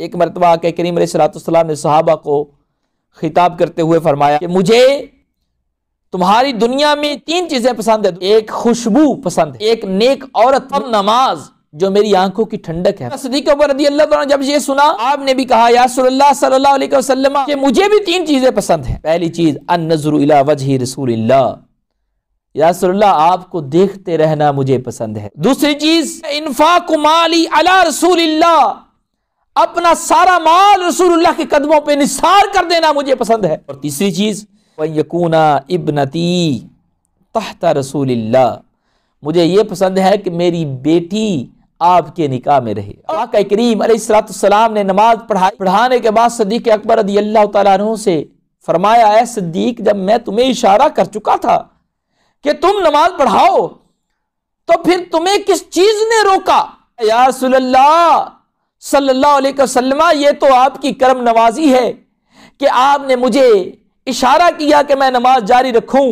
ایک مرتبہ آقا کریم علیہ الصلوۃ والسلام نے صحابہ کو خطاب کرتے ہوئے فرمایا کہ مجھے تمہاری دنیا میں 3 چیزیں پسند ہیں. ایک خوشبو پسند ہے، ایک نیک عورت، اور نماز جو میری آنکھوں کی ٹھنڈک ہے. صدیق اکبر رضی اللہ تعالیٰ جب یہ سنا، آپ نے بھی کہا یا رسول اللہ صلی اللہ علیہ وسلم کہ مجھے بھی 3 چیزیں پسند ہیں. پہلی چیز النظر الی وجہ رسول اللہ، یا رسول اللہ آپ کو دیکھتے رہنا مجھے پسند ہے. دوسری چیز انفاق مالی علی رسول اللہ، اپنا سارا مال رسول اللہ کے قدموں پہ نثار کر دینا مجھے پسند ہے. اور تیسری چیز وَيَكُونَ ابْنَتِي تحت رسول اللہ، مجھے یہ پسند ہے کہ میری بیٹی آپ کے نکاح میں رہے. آقا کریم علیہ الصلوۃ والسلام نے نماز پڑھانے کے بعد صدیق اکبر رضی اللہ تعالیٰ عنہ سے فرمایا اے صدیق، جب میں تمہیں اشارہ کر چکا تھا کہ تم نماز پڑھاؤ تو پھر تمہیں کس چیز نے روکا؟ یا رسول اللہ صلی اللہ علیہ وسلم، یہ تو آپ کی کرم نوازی ہے کہ آپ نے مجھے اشارہ کیا کہ میں نماز جاری رکھوں،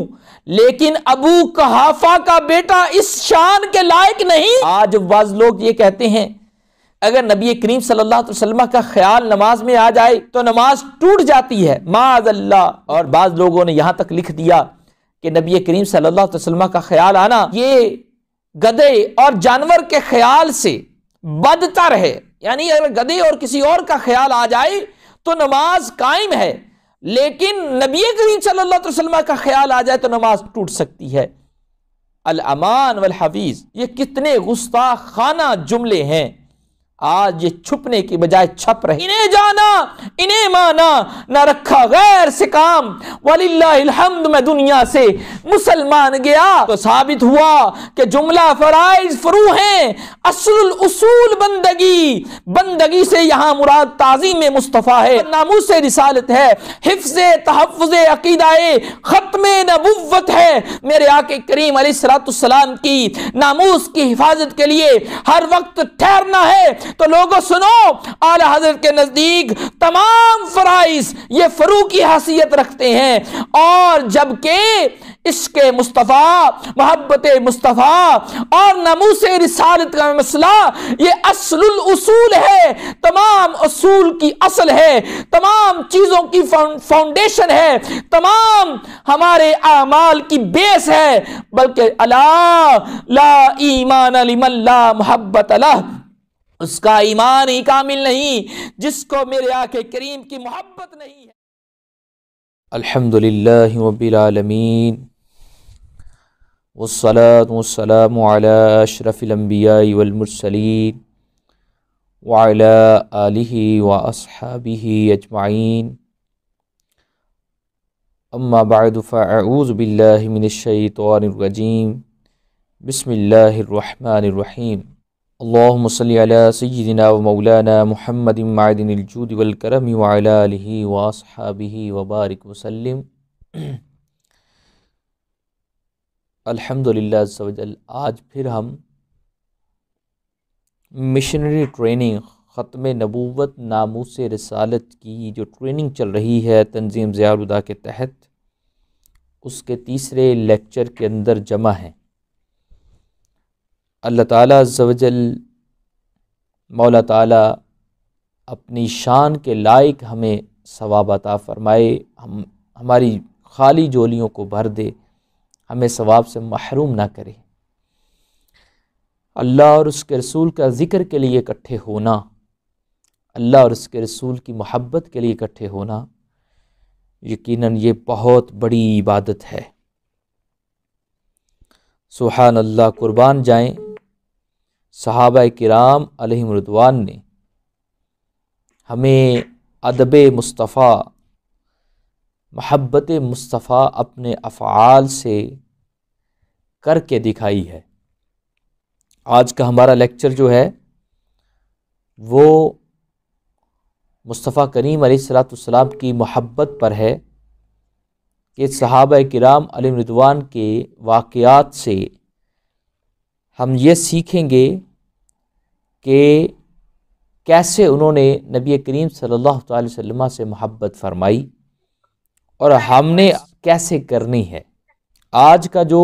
لیکن ابو قحافہ کا بیٹا اس شان کے لائق نہیں. آج بعض لوگ یہ کہتے ہیں اگر نبی کریم صلی اللہ علیہ وسلم کا خیال نماز میں آ جائے تو نماز ٹوٹ جاتی ہے، معاذ اللہ. اور بعض لوگوں نے یہاں تک لکھ دیا کہ نبی کریم صلی اللہ علیہ وسلم کا خیال آنا یہ گدھے اور جانور کے خیال سے بدتر ہے. یعنی اگر گدھے اور کسی اور کا خیال آ جائے تو نماز قائم ہے، لیکن نبی کریم صلی اللہ علیہ وسلم کا خیال آ جائے تو نماز ٹوٹ سکتی ہے. الامان والحفیظ، یہ کتنے گستاخانہ جملے ہیں، آج یہ چھپنے کی بجائے چھپ رہے. انہیں جانا انہیں مانا، نہ رکھا غیر سے کام، وللہ الحمد میں دنیا سے مسلمان گیا. تو ثابت ہوا کہ جملہ فرائض فرو ہیں، اصل الاصول بندگی سے یہاں مراد تعظیم مصطفیٰ ہے، ناموس رسالت ہے، حفظ تحفظ عقیدہ، ختم نبوت ہے. میرے آقا کریم علیہ الصلوۃ والسلام کی ناموس کی حفاظت کے لیے ہر وقت ٹھہرنا ہے. تو لوگوں سنو، اعلی حضرت کے نزدیک تمام فرائض یہ فرو کی حیثیت رکھتے ہیں، اور جبکہ عشق مصطفیٰ، محبت مصطفیٰ اور ناموس رسالت کا مسئلہ یہ اصل الاصول ہے، تمام اصول کی اصل ہے، تمام چیزوں کی فاؤنڈیشن ہے، تمام ہمارے اعمال کی بیس ہے. بلکہ الا لا ایمان لمن لا محبت لہ، اس کا ایمان ہی کامل نہیں جس کو میرے آقا کریم کی محبت نہیں ہے. الحمدللہ رب العالمین، والصلاة والسلام علی اشرف الانبیاء والمرسلین وعلی آلہ واصحابہ اجمعین. اما بعد فاعوذ باللہ من الشیطان الرجیم. بسم اللہ الرحمن الرحیم. اللہم صلی علی سیدنا و مولانا محمد معدن الجود والکرم وعلی آلہ واصحابہ وبارک وسلم. الحمدللہ عز و جل، آج پھر ہم مشنری ٹریننگ، ختم نبوت، ناموس رسالت کی جو ٹریننگ چل رہی ہے تنظیم ضیاء الہدیٰ کے تحت، اس کے تیسرے لیکچر کے اندر جمع ہیں. اللہ تعالیٰ عز و جل، مولا تعالیٰ اپنی شان کے لائق ہمیں ثواب عطا فرمائے، ہماری خالی جولیوں کو بھر دے، ہمیں ثواب سے محروم نہ کرے. اللہ اور اس کے رسول کا ذکر کے لیے اکٹھے ہونا، اللہ اور اس کے رسول کی محبت کے لیے اکٹھے ہونا، یقیناً یہ بہت بڑی عبادت ہے. سبحان اللہ، قربان جائیں صحابہ کرام علیہم رضوان نے ہمیں ادب مصطفیٰ، محبت مصطفیٰ اپنے افعال سے کر کے دکھائی ہے. آج کا ہمارا لیکچر جو ہے وہ مصطفیٰ کریم علیہ الصلوۃ والسلام کی محبت پر ہے کہ صحابہ کرام علیہم رضوان کے واقعات سے ہم یہ سیکھیں گے کہ کیسے انہوں نے نبی کریم صلی اللہ تعالی وسلم سے محبت فرمائی اور ہم نے کیسے کرنی ہے. آج کا جو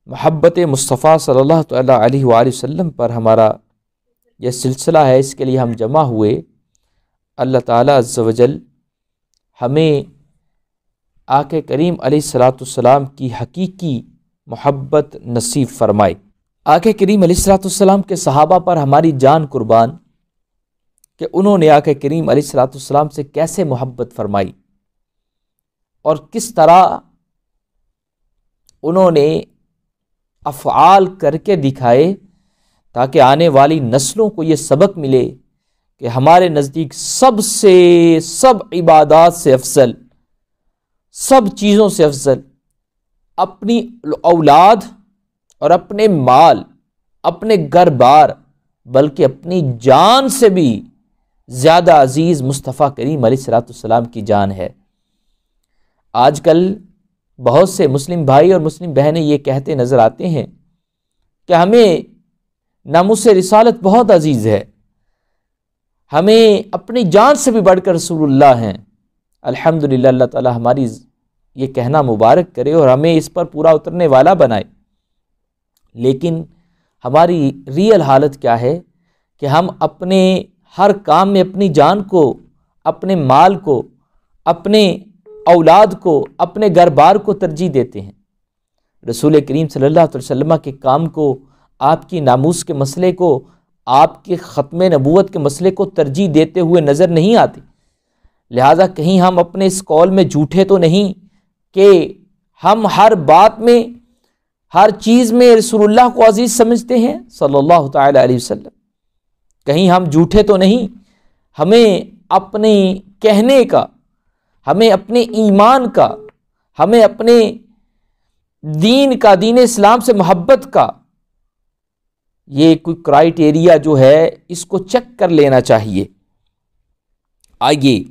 محبت مصطفیٰ صلی اللہ تعالی علیہ وآلہ وسلم پر ہمارا یہ سلسلہ ہے، اس کے لیے ہم جمع ہوئے. اللہ تعالیٰ عز و جل ہمیں آقا کریم علیہ الصلاۃ والسلام کی حقیقی محبت نصیب فرمائے۔ آقا کریم علیہ الصلاۃ والسلام کے صحابہ پر ہماری جان قربان کہ انہوں نے آقا کریم علیہ الصلاۃ والسلام سے کیسے محبت فرمائی اور کس طرح انہوں نے افعال کر کے دکھائے تاکہ آنے والی نسلوں کو یہ سبق ملے کہ ہمارے نزدیک سب عبادات سے افضل، سب چیزوں سے افضل اپنی اولاد اور اپنے مال، اپنے گھر بار، بلکہ اپنی جان سے بھی زیادہ عزیز مصطفیٰ کریم علیہ الصلاۃ والسلام کی جان ہے۔ آج کل بہت سے مسلم بھائی اور مسلم بہنیں یہ کہتے نظر آتے ہیں کہ ہمیں ناموس رسالت بہت عزیز ہے، ہمیں اپنی جان سے بھی بڑھ کر رسول اللہ ہیں۔ الحمدللہ، اللہ تعالی ہماری یہ کہنا مبارک کرے اور ہمیں اس پر پورا اترنے والا بنائے۔ لیکن ہماری ریئل حالت کیا ہے کہ ہم اپنے ہر کام میں اپنی جان کو، اپنے مال کو، اپنے اولاد کو، اپنے گھر بار کو ترجیح دیتے ہیں۔ رسول کریم صلی اللہ علیہ وسلم کے کام کو، آپ کی ناموس کے مسئلے کو، آپ کے ختم نبوت کے مسئلے کو ترجیح دیتے ہوئے نظر نہیں آتے۔ لہٰذا کہیں ہم اپنے اس قول میں جھوٹے تو نہیں کہ ہم ہر بات میں، ہر چیز میں رسول اللہ کو عزیز سمجھتے ہیں صلی اللہ تعالی علیہ وسلم؟ کہیں ہم جھوٹے تو نہیں؟ ہمیں اپنے کہنے کا، ہمیں اپنے ایمان کا، ہمیں اپنے دین کا، دین اسلام سے محبت کا یہ کوئی کرائیٹیریا جو ہے اس کو چیک کر لینا چاہیے۔ آئیے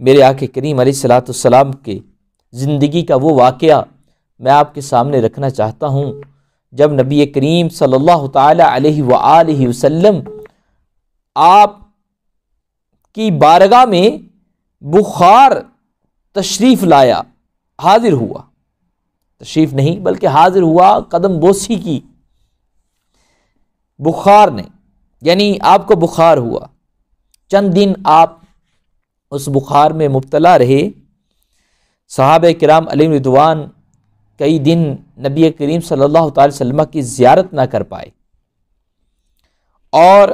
میرے آقا کریم علیہ الصلاۃ والسلام کے زندگی کا وہ واقعہ میں آپ کے سامنے رکھنا چاہتا ہوں جب نبی کریم صلی اللہ تعالی علیہ وآلہ وسلم آپ کی بارگاہ میں بخار تشریف لایا، حاضر ہوا، تشریف نہیں بلکہ حاضر ہوا قدم بوسی کی بخار نے، یعنی آپ کو بخار ہوا۔ چند دن آپ اس بخار میں مبتلا رہے۔ صحابہ کرام علیہم رضوان کئی دن نبی کریم صلی اللہ تعالی وسلم کی زیارت نہ کر پائے اور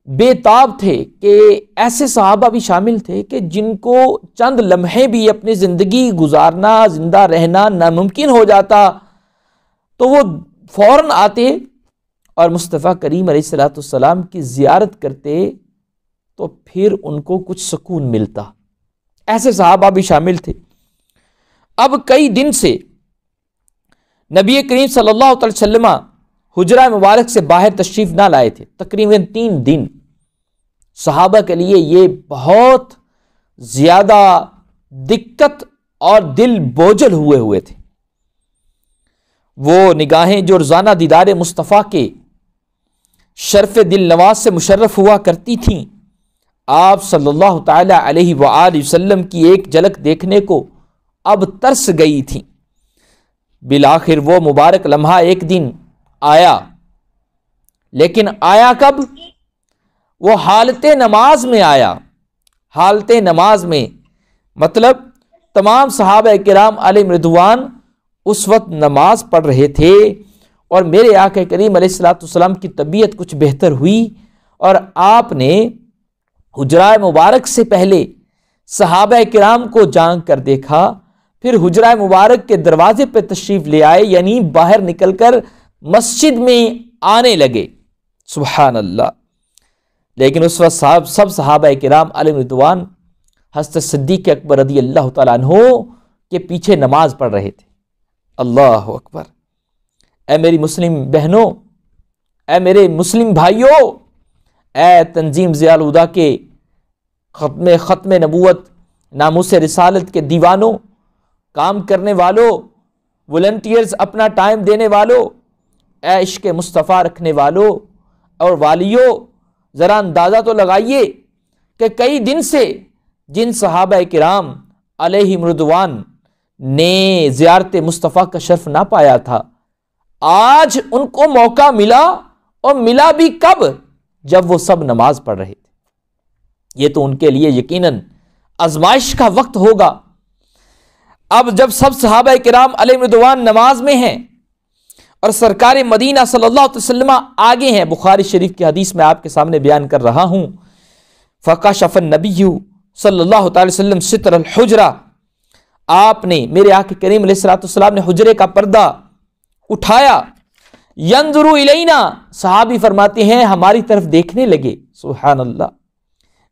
بے تاب تھے کہ ایسے صحابہ بھی شامل تھے کہ جن کو چند لمحے بھی اپنی زندگی گزارنا، زندہ رہنا ناممکن ہو جاتا تو وہ فوراً آتے اور مصطفیٰ کریم علیہ الصلاۃ والسلام کی زیارت کرتے تو پھر ان کو کچھ سکون ملتا۔ ایسے صحابہ بھی شامل تھے۔ اب کئی دن سے نبی کریم صلی اللہ علیہ وسلم حجرہ مبارک سے باہر تشریف نہ لائے تھے، تقریباً 3 دن۔ صحابہ کے لیے یہ بہت زیادہ دقت اور دل بوجھل ہوئے تھے۔ وہ نگاہیں جو روزانہ دیدار مصطفیٰ کے شرف دل نواز سے مشرف ہوا کرتی تھیں، آپ صلی اللہ تعالی علیہ وآلہ وسلم کی ایک جھلک دیکھنے کو اب ترس گئی تھیں۔ بالآخر وہ مبارک لمحہ ایک دن آیا، لیکن آیا کب؟ وہ حالت نماز میں آیا۔ حالت نماز میں مطلب تمام صحابہ کرام علیہم رضوان اس وقت نماز پڑھ رہے تھے اور میرے آقا کریم علیہ الصلوۃ والسلام کی طبیعت کچھ بہتر ہوئی اور آپ نے حجرہ مبارک سے پہلے صحابہ کرام کو جانگ کر دیکھا، پھر حجرہ مبارک کے دروازے پہ تشریف لے آئے، یعنی باہر نکل کر مسجد میں آنے لگے۔ سبحان اللہ۔ لیکن اس وقت سب صحابہ کرام علیہ رضوان حضرت صدیق اکبر رضی اللہ تعالیٰ عنہ کے پیچھے نماز پڑھ رہے تھے۔ اللہ اکبر۔ اے میری مسلم بہنوں، اے میرے مسلم بھائیوں، اے تنظیم ضیاء الہدیٰ کے ختم نبوت ناموس رسالت کے دیوانوں، کام کرنے والوں، والنٹیئرز، اپنا ٹائم دینے والوں، اے عشق مصطفیٰ رکھنے والوں اور والیوں، ذرا اندازہ تو لگائیے کہ کئی دن سے جن صحابہ کرام علیہم رضوان نے زیارت مصطفیٰ کا شرف نہ پایا تھا، آج ان کو موقع ملا، اور ملا بھی کب؟ جب وہ سب نماز پڑھ رہے تھے۔ یہ تو ان کے لیے یقیناً آزمائش کا وقت ہوگا۔ اب جب سب صحابہ کرام علیہ رضوان نماز میں ہیں اور سرکار مدینہ صلی اللہ علیہ وسلم آگے ہیں، بخاری شریف کی حدیث میں آپ کے سامنے بیان کر رہا ہوں، فَكَشَفَ النَّبِيُّ صلی اللہ تعالی وسلم ستر الحجرہ، آپ نے میرے آقا کریم علیہ السلام نے حجرے کا پردہ اٹھایا، يَنظُرُ إِلَيْنَا، صحابی فرماتے ہیں ہماری طرف دیکھنے لگے۔ سبحان اللہ،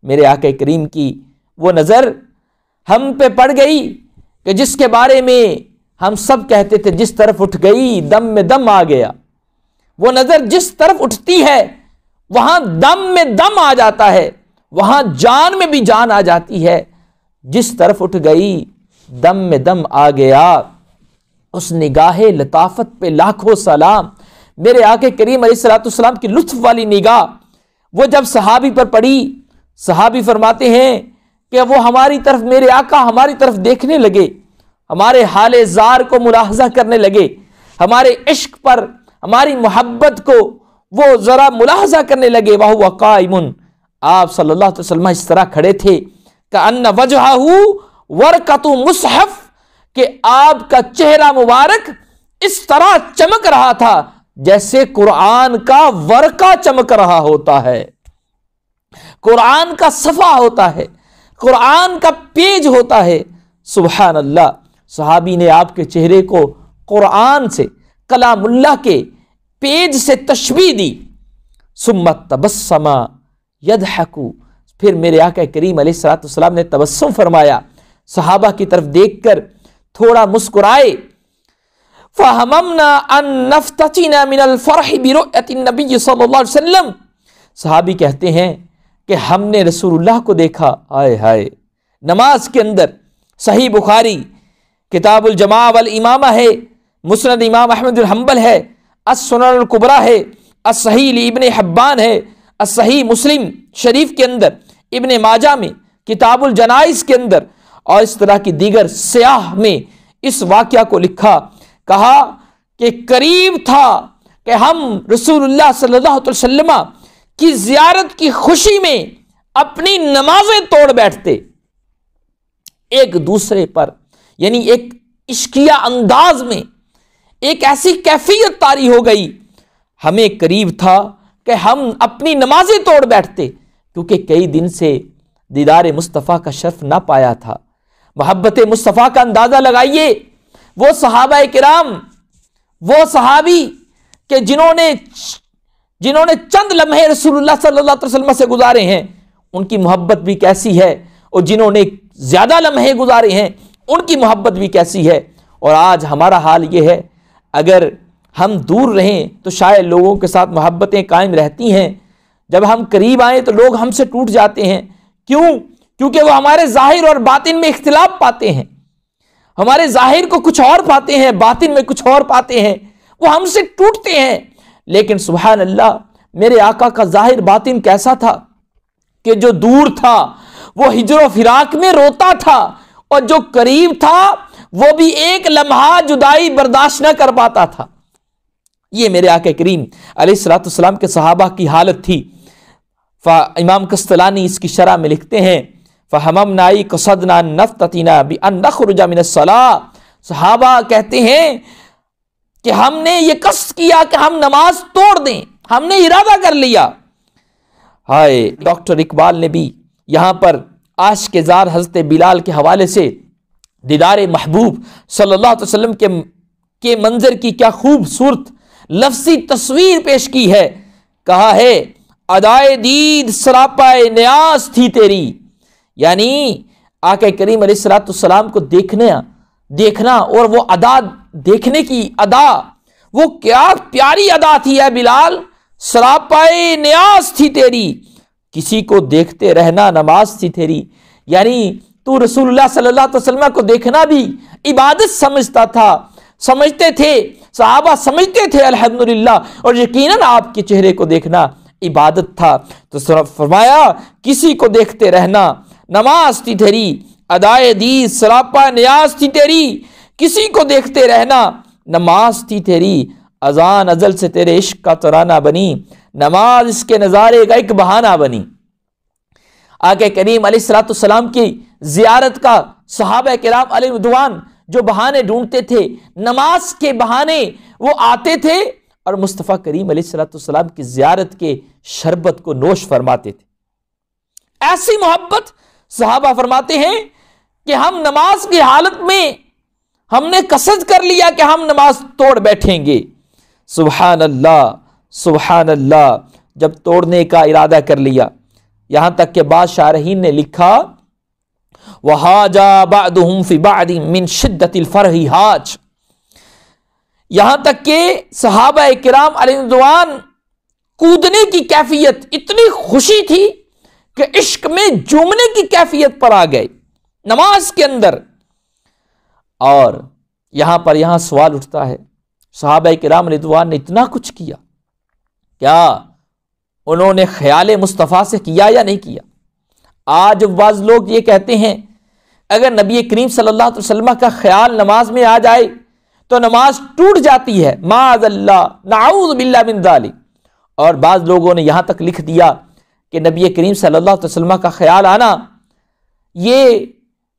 میرے آقا کریم کی وہ نظر ہم پہ پڑ گئی کہ جس کے بارے میں ہم سب کہتے تھے جس طرف اٹھ گئی دم میں دم آ گیا۔ وہ نظر جس طرف اٹھتی ہے وہاں دم میں دم آ جاتا ہے، وہاں جان میں بھی جان آ جاتی ہے۔ جس طرف اٹھ گئی دم میں دم آ گیا۔ اس نگاہ لطافت پہ لاکھوں سلام، میرے آقا کریم علیہ السلام کی لطف والی نگاہ وہ جب صحابی پر پڑی، صحابی فرماتے ہیں کہ وہ ہماری طرف، میرے آقا ہماری طرف دیکھنے لگے، ہمارے حال زار کو ملاحظہ کرنے لگے، ہمارے عشق پر، ہماری محبت کو وہ ذرا ملاحظہ کرنے لگے۔ وَهُوَ قَائِمٌ، آپ صلی اللہ علیہ وسلم اس طرح کھڑے تھے كَأَنَّ وَجْهَهُ وَرْقَةُ مُصْحَفٍ، کہ آپ کا چہرہ مبارک اس طرح چمک رہا تھا جیسے قرآن کا ورقہ چمک رہا ہوتا ہے، قرآن کا صفحہ ہوتا ہے، قرآن کا پیج ہوتا ہے۔ سبحان اللہ، صحابی نے آپ کے چہرے کو قرآن سے، کلام اللہ کے پیج سے تشبیہ دی۔ ثم تبسم یضحک، پھر میرے آقا کریم علیہ السلام نے تبسم فرمایا، صحابہ کی طرف دیکھ کر تھوڑا مسکرائے۔ فہممنا ان نفتتن من الفرح برؤیت النبی صلی اللہ علیہ وسلم، صحابی کہتے ہیں کہ ہم نے رسول اللہ کو دیکھا، آئے ہائے، نماز کے اندر۔ صحیح بخاری کتاب الجماع والامامہ ہے، مسند امام احمد بن حنبل ہے، السنن الکبریٰ ہے، الصحیح لابن حبان ہے، الصحیح مسلم شریف کے اندر، ابن ماجہ میں کتاب الجنائز کے اندر، اور اس طرح کی دیگر سیاح میں اس واقعہ کو لکھا، کہا کہ قریب تھا کہ ہم رسول اللہ صلی اللہ علیہ وسلم کی زیارت کی خوشی میں اپنی نمازیں توڑ بیٹھتے ایک دوسرے پر، یعنی ایک عشقیہ انداز میں ایک ایسی کیفیت طاری ہو گئی، ہمیں قریب تھا کہ ہم اپنی نمازیں توڑ بیٹھتے، کیونکہ کئی دن سے دیدار مصطفیٰ کا شرف نہ پایا تھا۔ محبت مصطفیٰ کا اندازہ لگائیے، وہ صحابہ کرام، وہ صحابی کہ جنہوں نے چند لمحے رسول اللہ صلی اللہ علیہ وسلم سے گزارے ہیں، ان کی محبت بھی کیسی ہے، اور جنہوں نے زیادہ لمحے گزارے ہیں ان کی محبت بھی کیسی ہے۔ اور آج ہمارا حال یہ ہے، اگر ہم دور رہیں تو شاید لوگوں کے ساتھ محبتیں قائم رہتی ہیں، جب ہم قریب آئیں تو لوگ ہم سے ٹوٹ جاتے ہیں۔ کیوں؟ کیونکہ وہ ہمارے ظاہر اور باطن میں اختلاف پاتے ہیں، ہمارے ظاہر کو کچھ اور پاتے ہیں، باطن میں کچھ اور پاتے ہیں، وہ ہم سے ٹوٹتے ہیں۔ لیکن سبحان اللہ، میرے آقا کا ظاہر باطن کیسا تھا کہ جو دور تھا وہ ہجر و فراق میں روتا تھا، اور جو قریب تھا وہ بھی ایک لمحہ جدائی برداشت نہ کر پاتا تھا۔ یہ میرے آقا کریم علیہ السلام کے صحابہ کی حالت تھی۔ امام قسطلانی اس کی شرح میں لکھتے ہیں، فَحَمَمْنَا قَصَدْنَا نَفْتَتِنَا بِأَن نَخْرُجَ مِنَ الصَّلَاةِ، صحابہ کہتے ہیں کہ ہم نے یہ قصد کیا کہ ہم نماز توڑ دیں، ہم نے ارادہ کر لیا۔ ہائے، ڈاکٹر اقبال نے بھی یہاں پر عاشق زار حضرت بلال کے حوالے سے دیدار محبوب صلی اللہ علیہ وسلم کے منظر کی کیا خوبصورت لفظی تصویر پیش کی ہے۔ کہا ہے، ادائے دید سراپائے نیاز تھی تیری، یعنی آقا کریم علیہ السلام کو دیکھنا اور وہ ادا دیکھنے کی ادا، وہ کیا پیاری ادا تھی اے بلال، سراپائے نیاز تھی تیری، کسی کو دیکھتے رہنا نماز تھی تیری، یعنی تو رسول اللہ صلی اللہ علیہ وسلم کو دیکھنا بھی عبادت سمجھتے تھے، صحابہ سمجھتے تھے الحمدللہ، اور یقیناً آپ کے چہرے کو دیکھنا عبادت تھا۔ تو فرمایا کسی کو دیکھتے رہنا نماز تھی تیری، ادائے دید سراپا نیاز تھی تیری، کسی کو دیکھتے رہنا نماز تھی تیری، اذان ازل سے تیرے عشق کا ترانہ بنی، نماز اس کے نظارے کا ایک بہانہ بنی۔ آقا کریم علیہ الصلوۃ والسلام کی زیارت کا صحابہ کرام علیہ رضوان جو بہانے ڈھونڈتے تھے، نماز کے بہانے وہ آتے تھے اور مصطفیٰ کریم علیہ الصلوۃ والسلام کی زیارت کے شربت کو نوش فرماتے تھے۔ ایسی محبت صحابہ فرماتے ہیں کہ ہم نماز کی حالت میں ہم نے قصد کر لیا کہ ہم نماز توڑ بیٹھیں گے۔ سبحان اللہ سبحان اللہ، جب توڑنے کا ارادہ کر لیا، یہاں تک کہ بعض شارحین نے لکھا وَحَاجَ بَعْدُهُمْ فِي بَعْدٍ مِّن شِدَّةِ الْفَرْحِ حَاج، یہاں تک کہ صحابہ کرام علیہ رضوان کودنے کی کیفیت اتنی خوشی تھی کہ عشق میں جھومنے کی کیفیت پر آ گئے نماز کے اندر۔ اور یہاں سوال اٹھتا ہے، صحابہ کرام رضوان نے اتنا کچھ کیا، کیا انہوں نے خیال مصطفیٰ سے کیا یا نہیں کیا؟ آج بعض لوگ یہ کہتے ہیں اگر نبی کریم صلی اللہ علیہ وسلم کا خیال نماز میں آ جائے تو نماز ٹوٹ جاتی ہے، معاذ اللہ نعوذ باللہ من ذالک۔ اور بعض لوگوں نے یہاں تک لکھ دیا کہ نبی کریم صلی اللہ علیہ وسلم کا خیال آنا یہ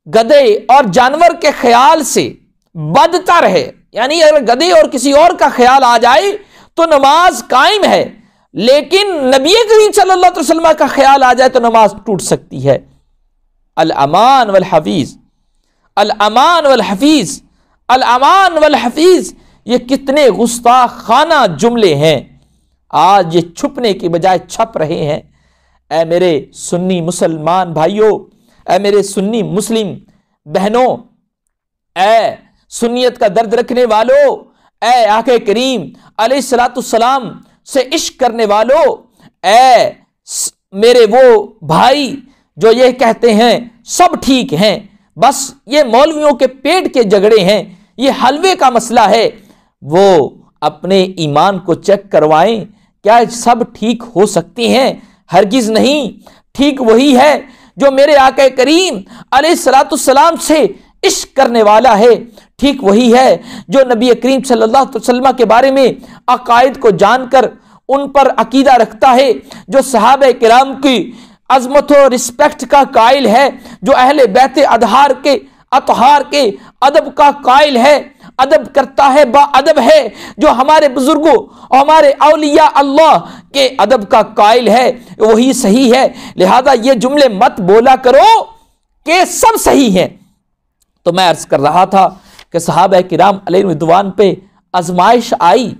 گدھے اور جانور کے خیال سے بدتر ہے، یعنی اگر گدھے اور کسی اور کا خیال آ جائے تو نماز قائم ہے، لیکن نبی کریم صلی اللہ علیہ وسلم کا خیال آ جائے تو نماز ٹوٹ سکتی ہے۔ الامان والحفیظ، الامان والحفیظ، الامان والحفیظ، یہ کتنے گستاخانہ جملے ہیں، آج یہ چھپنے کی بجائے چھپ رہے ہیں۔ اے میرے سنی مسلمان بھائیوں، اے میرے سنی مسلم بہنوں، اے سنیت کا درد رکھنے والوں، اے آقا کریم علیہ الصلوۃ والسلام سے عشق کرنے والوں، اے میرے وہ بھائی جو یہ کہتے ہیں سب ٹھیک ہیں، بس یہ مولویوں کے پیٹ کے جھگڑے ہیں، یہ حلوے کا مسئلہ ہے، وہ اپنے ایمان کو چیک کروائیں، کیا سب ٹھیک ہو سکتے ہیں؟ ہرگز نہیں۔ ٹھیک وہی ہے جو میرے آقا کریم علیہ الصلوۃ والسلام سے عشق کرنے والا ہے، ٹھیک وہی ہے جو نبی کریم صلی اللہ علیہ وسلم کے بارے میں عقائد کو جان کر ان پر عقیدہ رکھتا ہے، جو صحابہ کرام کی عظمت و رسپیکٹ کا قائل ہے، جو اہل بیت اطہار کے ادب کا قائل ہے، ادب کرتا ہے، با ادب ہے، جو ہمارے بزرگوں اور ہمارے اولیاء اللہ کے ادب کا قائل ہے، وہی صحیح ہے۔ لہذا یہ جملے مت بولا کرو کہ سب صحیح ہیں۔ تو میں عرض کر رہا تھا کہ صحابہ کرام علیہ رضوان پہ آزمائش آئی،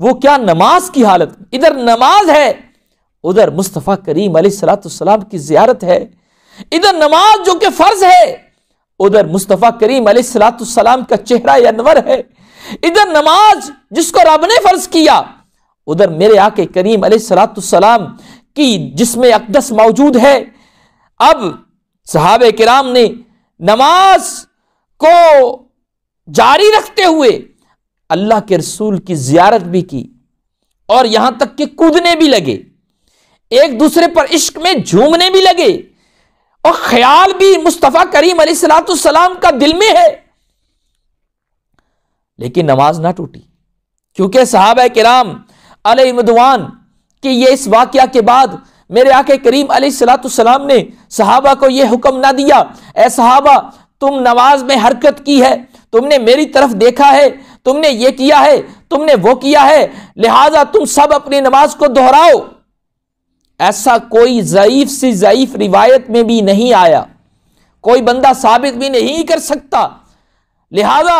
وہ کیا نماز کی حالت، ادھر نماز ہے، ادھر مصطفیٰ کریم علیہ الصلوۃ والسلام کی زیارت ہے، ادھر نماز جو کہ فرض ہے، ادھر مصطفیٰ کریم علیہ الصلوۃ والسلام کا چہرہ انور ہے، ادھر نماز جس کو رب نے فرض کیا، ادھر میرے آقا کریم علیہ الصلوۃ والسلام کی جسم اقدس موجود ہے۔ اب صحابہ کرام نے نماز کو جاری رکھتے ہوئے اللہ کے رسول کی زیارت بھی کی، اور یہاں تک کہ کودنے بھی لگے، ایک دوسرے پر عشق میں جھومنے بھی لگے، اور خیال بھی مصطفیٰ کریم علیہ الصلوۃ والسلام کا دل میں ہے، لیکن نماز نہ ٹوٹی، کیونکہ صحابہ کرام علیہ رضوان کہ یہ اس واقعہ کے بعد میرے آقا کریم علیہ الصلوۃ والسلام نے صحابہ کو یہ حکم نہ دیا، اے صحابہ تم نماز میں حرکت کی ہے، تم نے میری طرف دیکھا ہے، تم نے یہ کیا ہے، تم نے وہ کیا ہے، لہذا تم سب اپنی نماز کو دہراؤ۔ ایسا کوئی ضعیف سے ضعیف روایت میں بھی نہیں آیا، کوئی بندہ ثابت بھی نہیں کر سکتا۔ لہذا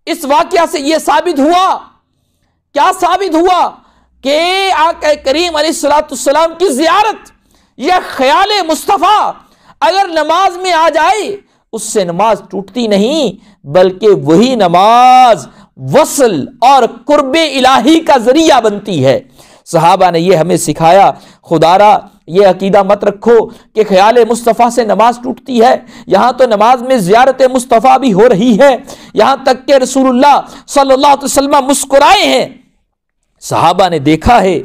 اس واقعہ سے یہ ثابت ہوا، کیا ثابت ہوا؟ کہ آقا کریم علیہ الصلوۃ والسلام کی زیارت، یہ خیال مصطفیٰ اگر نماز میں آ جائے اس سے نماز ٹوٹتی نہیں، بلکہ وہی نماز وصل اور قرب الہی کا ذریعہ بنتی ہے۔ صحابہ نے یہ ہمیں سکھایا۔ خدارا یہ عقیدہ مت رکھو کہ خیال مصطفیٰ سے نماز ٹوٹتی ہے، یہاں تو نماز میں زیارت مصطفیٰ بھی ہو رہی ہے، یہاں تک کہ رسول اللہ صلی اللہ علیہ وسلم مسکرائے ہیں، صحابہ نے دیکھا ہے،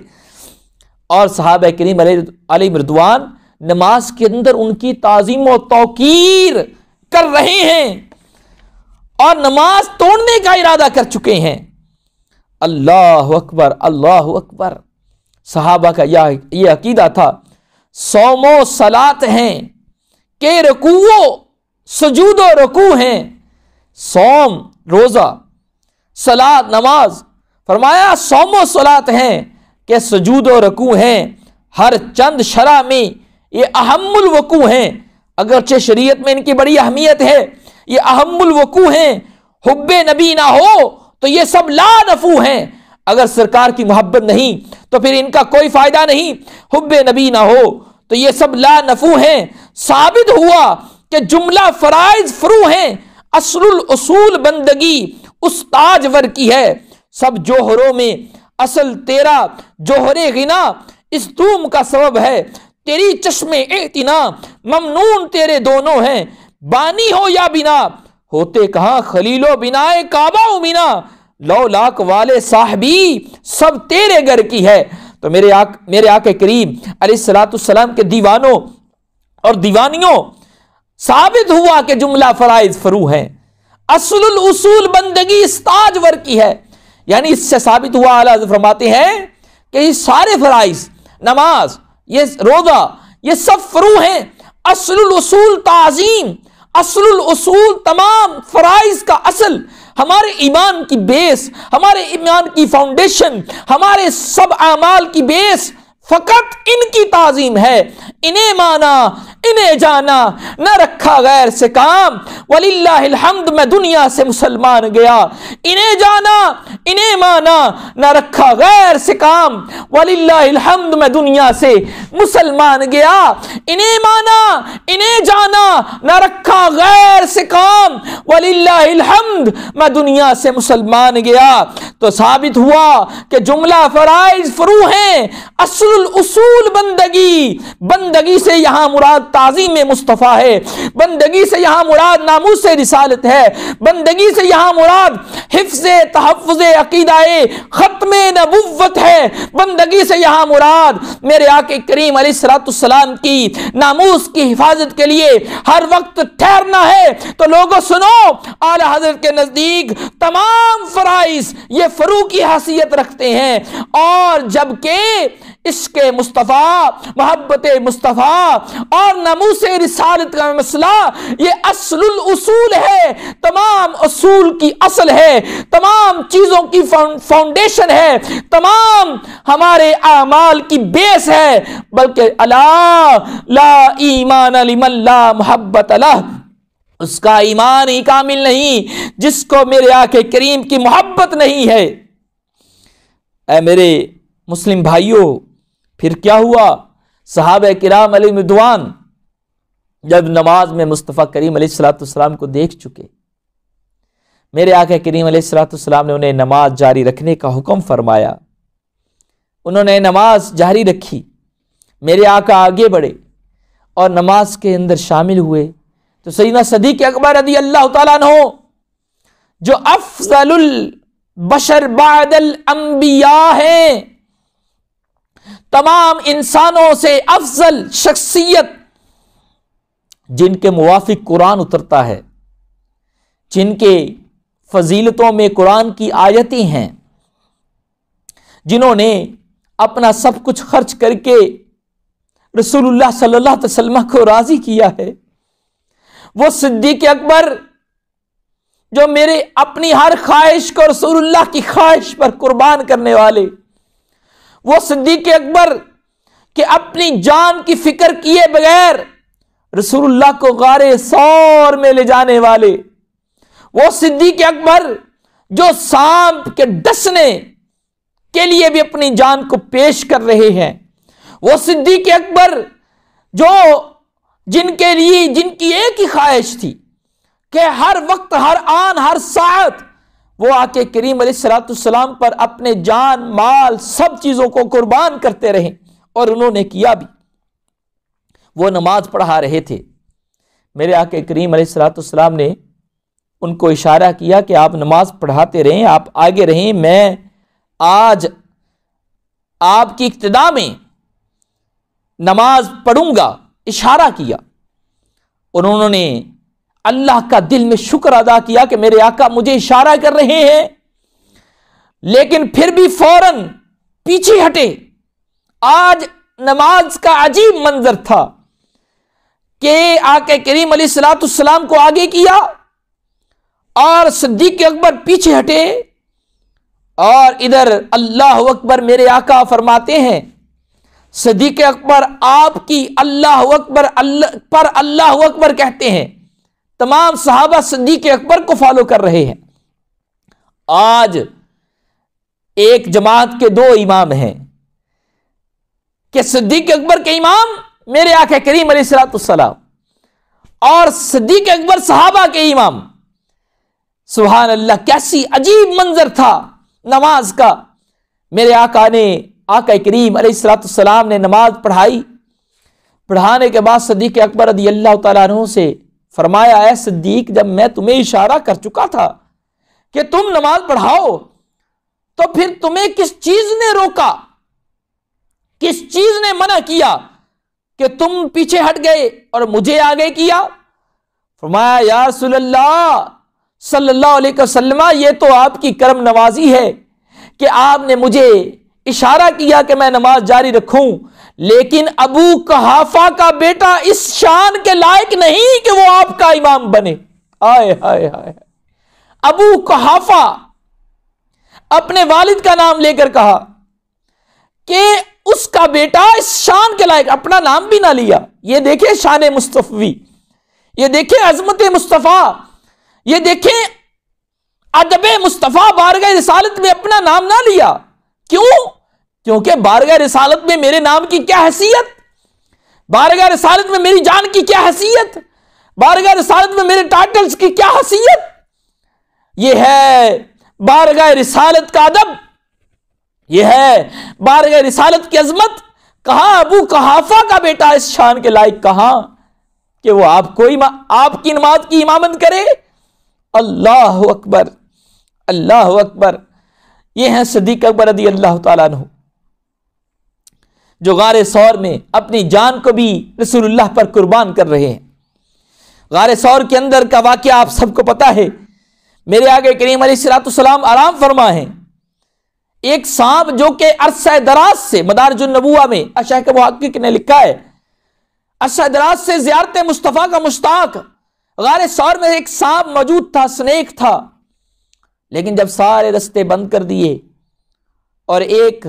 اور صحابہ کریم علیہ رضوان نماز کے اندر ان کی تعظیم و توقیر کر رہے ہیں اور نماز توڑنے کا ارادہ کر چکے ہیں۔ اللہ اکبر، اللہ اکبر۔ صحابہ کا یہ عقیدہ تھا، صوم و صلات ہیں کہ رکوع و سجود و رکوع ہیں. صوم روزہ، صلات نماز، فرمایا صوم و صلات ہیں کہ سجود و رکوع ہیں. ہر چند شرع میں یہ اہم الوقوع ہیں، اگرچہ شریعت میں ان کی بڑی اہمیت ہے، یہ اہم الوقوع ہیں. حب نبی نہ ہو تو یہ سب لا نفع ہیں. اگر سرکار کی محبت نہیں تو پھر ان کا کوئی فائدہ نہیں. حب نبی نہ ہو تو یہ سب لا نفع ہیں. ثابت ہوا کہ جملہ فرائض فروع ہیں. اصل الاصول بندگی اس تاجور کی ہے. سب جوہروں میں اصل تیرا جوہر غنا اس دوم کا سبب ہے. تیری چشم اعتنا ممنون تیرے دونوں ہیں. بانی ہو یا بنا ہوتے کہاں خلیل و بنائے کعبہ و مینا. لو لاکھ والے صاحبی سب تیرے گھر کی ہے. تو میرے آقا کریم علیہ الصلوۃ والسلام کے دیوانوں اور دیوانیوں ثابت ہوا کہ جملہ فرائض فروع ہیں. اصل الاصول بندگی اس تاجور کی ہے. یعنی اس سے ثابت ہوا، اعلیٰ حضرت فرماتے ہیں کہ یہ سارے فرائض، نماز، یہ روزہ، یہ سب فروع ہیں. اصل الاصول تعظیم، اصل الاصول تمام فرائض کا اصل، ہمارے ایمان کی بیس، ہمارے ایمان کی فاؤنڈیشن، ہمارے سب اعمال کی بیس فقط ان کی تعظیم ہے. انہیں مانا، انہیں جانا، نہ رکھا غیر سے کام. وللہ الحمد میں دنیا سے مسلمان گیا. انہیں جانا، انہیں مانا، نہ رکھا غیر سے کام. وللہ الحمد میں دنیا سے مسلمان گیا. انہیں مانا، انہیں جانا، نہ رکھا غیر سے کام. وللہ الحمد میں دنیا سے مسلمان گیا. تو ثابت ہوا کہ جملہ فرائض فروع ہیں. اصل الاصول بندگی سے یہاں مراد تعظیم مصطفیٰ ہے. بندگی سے یہاں مراد ناموس رسالت ہے. بندگی سے یہاں مراد حفظ تحفظ عقیدہ ختم نبوت ہے. بندگی سے یہاں مراد میرے آقا کریم علیہ الصلوۃ والسلام کی ناموس کی حفاظت کے لیے ہر وقت ٹھہرنا ہے. تو لوگوں سنو، اعلیٰ حضرت کے نزدیک تمام فرائض یہ فروع کی حیثیت رکھتے ہیں. اور جبکہ عشق مصطفیٰ، محبت مصطفیٰ اور ناموس رسالت کا مسئلہ یہ اصل الاصول ہے. تمام اصول کی اصل ہے، تمام چیزوں کی فاؤنڈیشن ہے، تمام ہمارے اعمال کی بیس ہے. بلکہ الا لا ایمان لمن لا محبت لہ، اس کا ایمان ہی کامل نہیں جس کو میرے آقا کریم کی محبت نہیں ہے. اے میرے مسلم بھائیوں، پھر کیا ہوا؟ صحابہ کرام علیہ رضوان جب نماز میں مصطفیٰ کریم علیہ الصلوۃ والسلام کو دیکھ چکے، میرے آقا کریم علیہ الصلوۃ والسلام نے انہیں نماز جاری رکھنے کا حکم فرمایا. انہوں نے نماز جاری رکھی. میرے آقا آگے بڑھے اور نماز کے اندر شامل ہوئے. تو سیدنا صدیق اکبر رضی اللہ تعالیٰ عنہ جو افضل البشر بعد الانبیاء ہیں، تمام انسانوں سے افضل شخصیت، جن کے موافق قرآن اترتا ہے، جن کے فضیلتوں میں قرآن کی آیتیں ہیں، جنہوں نے اپنا سب کچھ خرچ کر کے رسول اللہ صلی اللہ علیہ وسلم کو راضی کیا ہے، وہ صدیق اکبر جو میرے اپنی ہر خواہش کو رسول اللہ کی خواہش پر قربان کرنے والے، وہ صدیق اکبر کہ اپنی جان کی فکر کیے بغیر رسول اللہ کو غار ثور میں لے جانے والے، وہ صدیق اکبر جو سانپ کے ڈسنے کے لیے بھی اپنی جان کو پیش کر رہے ہیں، وہ صدیق اکبر جو جن کی ایک ہی خواہش تھی کہ ہر وقت، ہر آن، ہر ساعت وہ آقا کریم علیہ الصلوۃ والسلام پر اپنے جان، مال، سب چیزوں کو قربان کرتے رہے، اور انہوں نے کیا بھی. وہ نماز پڑھا رہے تھے. میرے آقا کریم علیہ الصلوۃ والسلام نے ان کو اشارہ کیا کہ آپ نماز پڑھاتے رہیں، آپ آگے رہیں، میں آج آپ کی اقتداء میں نماز پڑھوں گا. اشارہ کیا. انہوں نے اللہ کا دل میں شکر ادا کیا کہ میرے آقا مجھے اشارہ کر رہے ہیں، لیکن پھر بھی فوراً پیچھے ہٹے. آج نماز کا عجیب منظر تھا کہ آقا کریم علیہ الصلوۃ والسلام کو آگے کیا اور صدیق اکبر پیچھے ہٹے، اور ادھر اللہ اکبر میرے آقا فرماتے ہیں، صدیق اکبر آپ کی اللہ اکبر پر اللہ اکبر کہتے ہیں، تمام صحابہ صدیق اکبر کو فالو کر رہے ہیں۔ آج ایک جماعت کے دو امام ہیں کہ صدیق اکبر کے امام میرے آقا کریم علیہ الصلوۃ والسلام اور صدیق اکبر صحابہ کے امام۔ سبحان اللہ، کیسی عجیب منظر تھا نماز کا۔ میرے آقا کریم علیہ الصلوۃ والسلام نے نماز پڑھانے کے بعد صدیق اکبر رضی اللہ تعالیٰ عنہ سے فرمایا، اے صدیق، جب میں تمہیں اشارہ کر چکا تھا کہ تم نماز پڑھاؤ تو پھر تمہیں کس چیز نے روکا، کس چیز نے منع کیا کہ تم پیچھے ہٹ گئے اور مجھے آگے کیا؟ فرمایا، یا رسول اللہ صلی اللہ علیہ وسلم، یہ تو آپ کی کرم نوازی ہے کہ آپ نے مجھے اشارہ کیا کہ میں نماز جاری رکھوں، لیکن ابو قحافہ کا بیٹا اس شان کے لائق نہیں کہ وہ آپ کا امام بنے۔ آئے ہائے ہائے، ابو قحافہ اپنے والد کا نام لے کر کہا کہ اس کا بیٹا اس شان کے لائق، اپنا نام بھی نہ لیا۔ یہ دیکھیں شان مصطفی، یہ دیکھیں عظمت مصطفیٰ، یہ دیکھیں ادب مصطفیٰ، بارگاہ رسالت میں اپنا نام نہ لیا۔ کیوں؟ کیونکہ بارگاہ رسالت میں میرے نام کی کیا حیثیت، بارگاہ رسالت میں میری جان کی کیا حیثیت، بارگاہ رسالت میں میرے ٹائٹلز کی کیا حیثیت۔ یہ ہے بارگاہ رسالت کا ادب، یہ ہے بارگاہ رسالت کی عظمت۔ کہاں ابو قحافہ کا بیٹا اس شان کے لائق کہاں کہ وہ آپ کی نماز کی امامت کرے۔ اللہ اکبر، اللہ اکبر۔ یہ ہیں صدیق اکبر رضی اللہ تعالیٰ عنہ، جو غار ثور میں اپنی جان کو بھی رسول اللہ پر قربان کر رہے ہیں۔ غار ثور کے اندر کا واقعہ آپ سب کو پتا ہے۔ میرے آقا کریم علیہ الصلوۃ والسلام آرام فرما ہیں، ایک سانپ جو کہ عرصہ دراز سے، مدارج النبوہ میں شیخ محقق نے لکھا ہے، عرصہ دراز سے زیارت مصطفیٰ کا مشتاق، غار ثور میں ایک سانپ موجود تھا، سنیک تھا، لیکن جب سارے رستے بند کر دیے اور ایک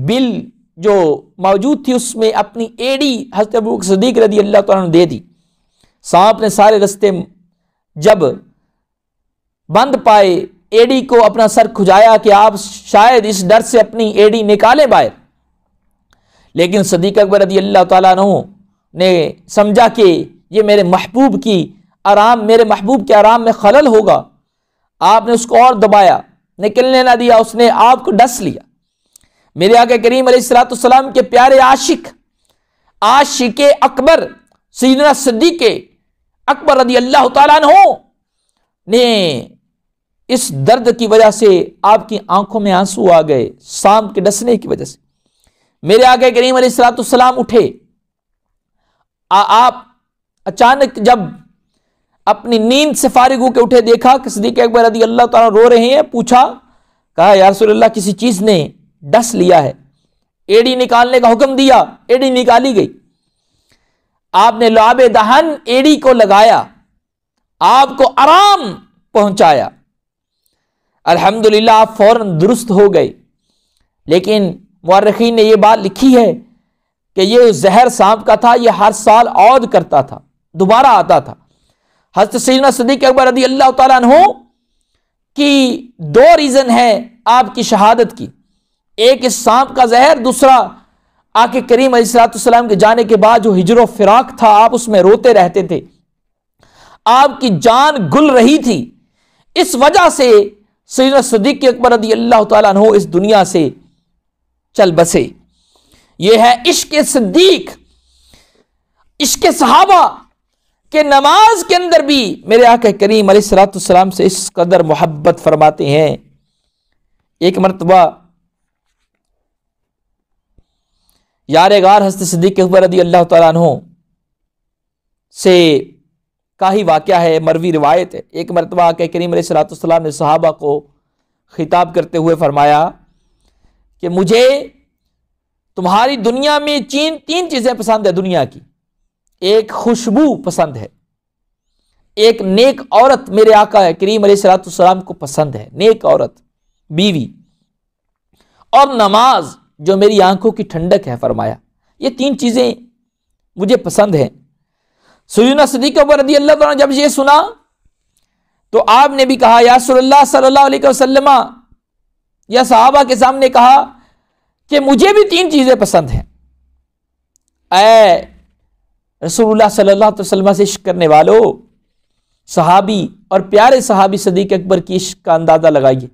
بل جو موجود تھی اس میں اپنی ایڑی حضرت ابوبکر صدیق رضی اللہ تعالیٰ عنہ نے دے دی۔ سانپ نے سارے رستے جب بند پائے، ایڑی کو اپنا سر کھجایا کہ آپ شاید اس ڈر سے اپنی ایڑی نکالے باہر، لیکن صدیق اکبر رضی اللہ تعالیٰ عنہ نے سمجھا کہ یہ میرے محبوب کے آرام میں خلل ہوگا۔ آپ نے اس کو اور دبایا، نکلنے نہ دیا، اس نے آپ کو ڈس لیا۔ میرے آقا کریم علیہ الصلوۃ والسلام کے پیارے عاشق اکبر سیدنا صدیق اکبر رضی اللہ تعالیٰ عنہ نے اس درد کی وجہ سے آپ کی آنکھوں میں آنسو آ گئے، سانپ کے ڈسنے کی وجہ سے۔ میرے آقا کریم علیہ الصلوۃ والسلام اٹھے، آپ اچانک جب اپنی نیند سے فارغ ہو کے اٹھے، دیکھا کہ صدیق اکبر رضی اللہ تعالیٰ رو رہے ہیں، پوچھا، کہا یا رسول اللہ کسی چیز نے ڈس لیا ہے۔ ایڑی نکالنے کا حکم دیا، ایڑی نکالی گئی، آپ نے لعاب دہن ایڑی کو لگایا، آپ کو آرام پہنچایا، الحمدللہ آپ فوراً درست ہو گئے۔ لیکن مورخین نے یہ بات لکھی ہے کہ یہ زہر سانپ کا تھا، یہ ہر سال عود کرتا تھا، دوبارہ آتا تھا۔ حضرت سیدنا صدیق اکبر رضی اللہ تعالیٰ عنہ کی دو ریزن ہے آپ کی شہادت کی، ایک اس سانپ کا زہر، دوسرا آقا کریم علیہ الصلوۃ والسلام کے جانے کے بعد جو ہجر و فراق تھا، آپ اس میں روتے رہتے تھے، آپ کی جان گل رہی تھی، اس وجہ سے سیدنا صدیق اکبر رضی اللہ تعالیٰ عنہ اس دنیا سے چل بسے۔ یہ ہے عشق صدیق، عشق صحابہ کہ نماز کے اندر بھی میرے آقا کریم علیہ الصلوۃ والسلام سے اس قدر محبت فرماتے ہیں۔ ایک مرتبہ یار غار حضرت صدیق اکبر رضی اللہ تعالیٰ عنہ سے کا ہی واقعہ ہے، مروی روایت ہے۔ ایک مرتبہ آقا کریم علیہ الصلوۃ والسلام نے صحابہ کو خطاب کرتے ہوئے فرمایا کہ مجھے تمہاری دنیا میں تین چیزیں پسند ہے دنیا کی. ایک خوشبو پسند ہے, ایک نیک عورت میرے آقا کریم علیہ الصلوۃ والسلام کو پسند ہے, نیک عورت بیوی, اور نماز جو میری آنکھوں کی ٹھنڈک ہے. فرمایا یہ تین چیزیں مجھے پسند ہیں. سیدنا صدیق اکبر رضی اللہ عنہ جب یہ سنا تو آپ نے بھی کہا یا رسول اللہ صلی اللہ علیہ وسلم, یا صحابہ کے سامنے کہا کہ مجھے بھی تین چیزیں پسند ہیں. اے رسول اللہ صلی اللہ علیہ وسلم سے عشق کرنے والو, صحابی اور پیارے صحابی صدیق اکبر کی عشق کا اندازہ لگائیے.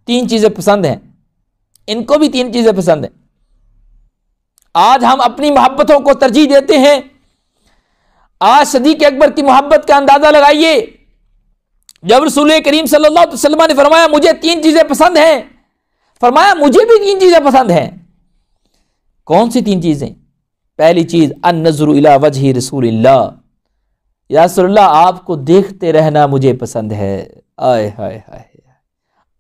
تین چیزیں پسند ہیں, ان کو بھی تین چیزیں پسند ہیں. آج ہم اپنی محبتوں کو ترجیح دیتے ہیں, آج صدیق اکبر کی محبت کا اندازہ لگائیے. جب رسول کریم صلی اللہ علیہ وسلم نے فرمایا مجھے تین چیزیں پسند ہیں, فرمایا مجھے بھی تین چیزیں پسند ہیں. کون سی تین چیزیں؟ پہلی چیز النظر الی وجہ رسول اللہ, یا رسول اللہ آپ کو دیکھتے رہنا مجھے پسند ہے. آئے ہائے ہائے,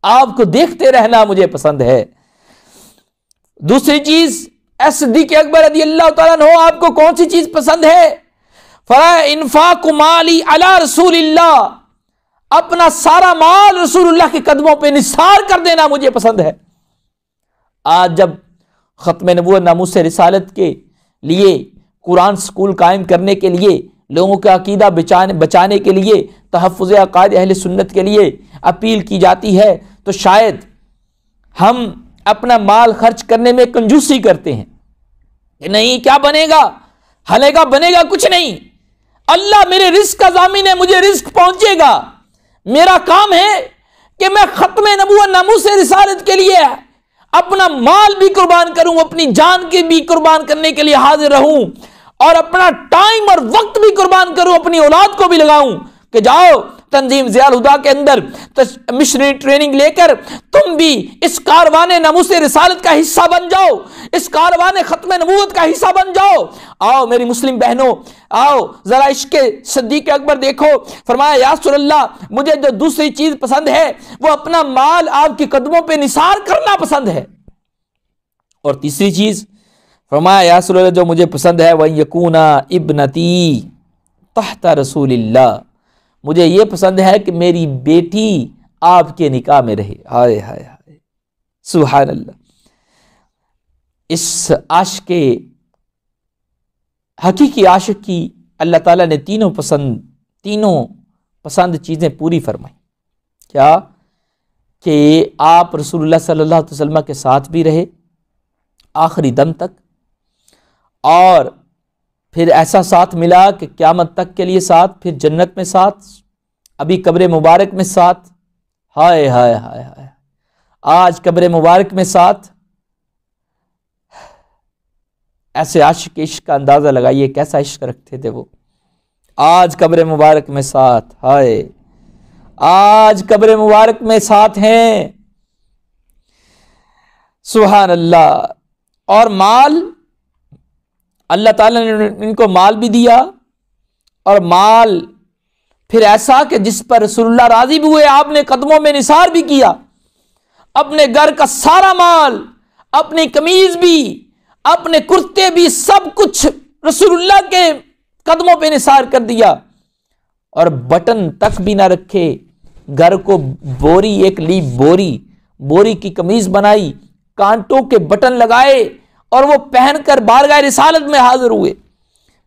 آپ کو دیکھتے رہنا مجھے پسند ہے. دوسری چیز صدیق اکبر رضی اللہ تعالیٰ عنہ آپ کو کون سی چیز پسند ہے؟ فرمایا انفاق مالی علی رسول اللہ, اپنا سارا مال رسول اللہ کے قدموں پہ نثار کر دینا مجھے پسند ہے. آج جب ختم نبوت ناموس رسالت کے لیے, قرآن سکول قائم کرنے کے لیے, لوگوں کا عقیدہ بچانے کے لیے, تحفظ عقائد اہل سنت کے لیے اپیل کی جاتی ہے, تو شاید ہم اپنا مال خرچ کرنے میں کنجوسی کرتے ہیں کہ نہیں کیا بنے گا, ہلے گا بنے گا کچھ نہیں, اللہ میرے رزق کا ضامن ہے, مجھے رزق پہنچے گا. میرا کام ہے کہ میں ختم نبوت ناموس رسالت کے لیے اپنا مال بھی قربان کروں, اپنی جان کی بھی قربان کرنے کے لیے حاضر رہوں, اور اپنا ٹائم اور وقت بھی قربان کروں, اپنی اولاد کو بھی لگاؤں کہ جاؤ تنظیم ضیاء الہدیٰ کے اندر مشنری ٹریننگ لے کر تم بھی اس کاروان ناموس رسالت کا حصہ بن جاؤ, اس کاروان ختم نبوت کا حصہ بن جاؤ. آؤ میری مسلم بہنوں, آؤ ذرا عشق صدیق اکبر دیکھو. فرمایا یا رسول اللہ مجھے جو دوسری چیز پسند ہے وہ اپنا مال آپ کے قدموں پہ نثار کرنا پسند ہے. اور تیسری چیز فرمایا یا رسول اللہ جو مجھے پسند ہے وہ یکون ابنتی تحت رسول اللہ, مجھے یہ پسند ہے کہ میری بیٹی آپ کے نکاح میں رہے. ہائے ہائے ہائے, سبحان اللہ. اس عاشق حقیقی عاشق کی اللہ تعالیٰ نے تینوں پسند چیزیں پوری فرمائی. کیا؟ کہ آپ رسول اللہ صلی اللہ علیہ وسلم کے ساتھ بھی رہے آخری دم تک, اور پھر ایسا ساتھ ملا کہ قیامت تک کے لیے ساتھ, پھر جنت میں ساتھ, ابھی قبر مبارک میں ساتھ. ہائے ہائے ہائے ہائے, آج قبر مبارک میں ساتھ. ایسے عاشق عشق کا اندازہ لگائیے کیسا عشق رکھتے تھے وہ. آج قبر مبارک میں ساتھ, ہائے آج قبر مبارک میں ساتھ ہیں. سبحان اللہ. اور مال, اللہ تعالیٰ نے ان کو مال بھی دیا, اور مال پھر ایسا کہ جس پر رسول اللہ راضی بھی ہوئے, آپ نے قدموں میں نثار بھی کیا. اپنے گھر کا سارا مال, اپنی قمیض بھی, اپنے کرتے بھی, سب کچھ رسول اللہ کے قدموں پہ نثار کر دیا, اور بٹن تک بھی نہ رکھے. گھر کو بوری, ایک لی بوری کی قمیض بنائی, کانٹوں کے بٹن لگائے, اور وہ پہن کر بارگاہ رسالت میں حاضر ہوئے.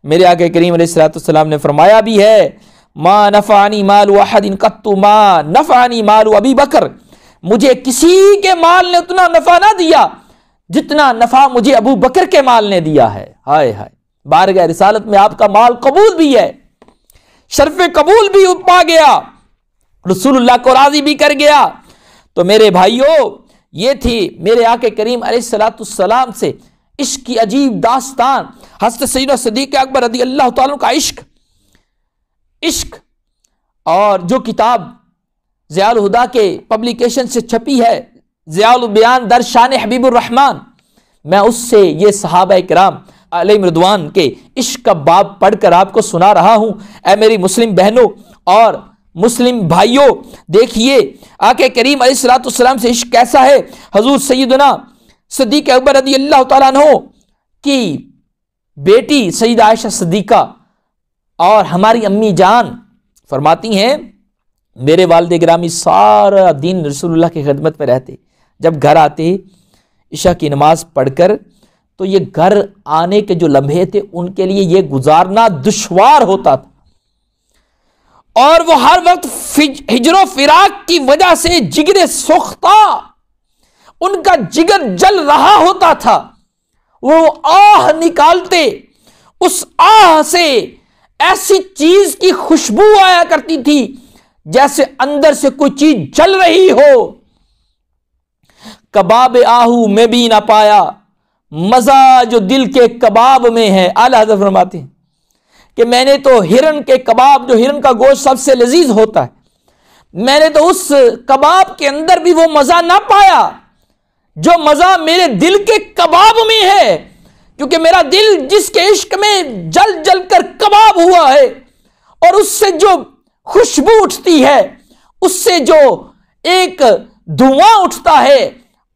میرے آقا کریم علیہ الصلوۃ والسلام نے فرمایا بھی ہے ما نفعنی مال احد قط ما نفعنی مال ابی بکر, مجھے کسی کے مال نے اتنا نفع نہ دیا جتنا نفع مجھے ابو بکر کے مال نے دیا ہے. ہائے ہائے, بارگاہ رسالت میں آپ کا مال قبول بھی ہے, شرف قبول بھی پا گیا, رسول اللہ کو راضی بھی کر گیا. تو میرے بھائیوں, یہ تھی میرے آقا کریم علیہ الصلوۃ والسلام سے عشق کی عجیب داستان. حضرت سیدنا صدیق اکبر رضی اللہ تعالیٰ کا عشق, اور جو کتاب ضیاء الہدیٰ کے پبلیکیشن سے چھپی ہے, ضیاء البیان در شان حبیب الرحمن, میں اس سے یہ صحابہ کرام علیہم رضوان کے عشق کا باب پڑھ کر آپ کو سنا رہا ہوں. اے میری مسلم بہنوں اور مسلم بھائیوں, دیکھیے آقا کریم علیہ الصلوۃ والسلام سے عشق کیسا ہے. حضور سیدنا صدیق اکبر رضی اللہ تعالیٰ عنہ کی بیٹی سیدہ عائشہ صدیقہ اور ہماری امی جان فرماتی ہیں میرے والد گرامی سارا دن رسول اللہ کی خدمت میں رہتے، جب گھر آتے عشاء کی نماز پڑھ کر تو یہ گھر آنے کے جو لمحے تھے ان کے لیے یہ گزارنا دشوار ہوتا تھا، اور وہ ہر وقت ہجر و فراق کی وجہ سے جگر سوختہ ان کا جگر جل رہا ہوتا تھا، وہ آہ نکالتے، اس آہ سے ایسی چیز کی خوشبو آیا کرتی تھی جیسے اندر سے کوئی چیز جل رہی ہو۔ کباب آہو میں بھی نہ پایا، مزہ جو دل کے کباب میں ہے۔ اعلیٰ حضرت فرماتے ہیں کہ میں نے تو ہرن کے کباب، جو ہرن کا گوشت سب سے لذیذ ہوتا ہے، میں نے تو اس کباب کے اندر بھی وہ مزہ نہ پایا جو مزہ میرے دل کے کباب میں ہے، کیونکہ میرا دل جس کے عشق میں جل جل کر کباب ہوا ہے، اور اس سے جو خوشبو اٹھتی ہے، اس سے جو ایک دھواں اٹھتا ہے،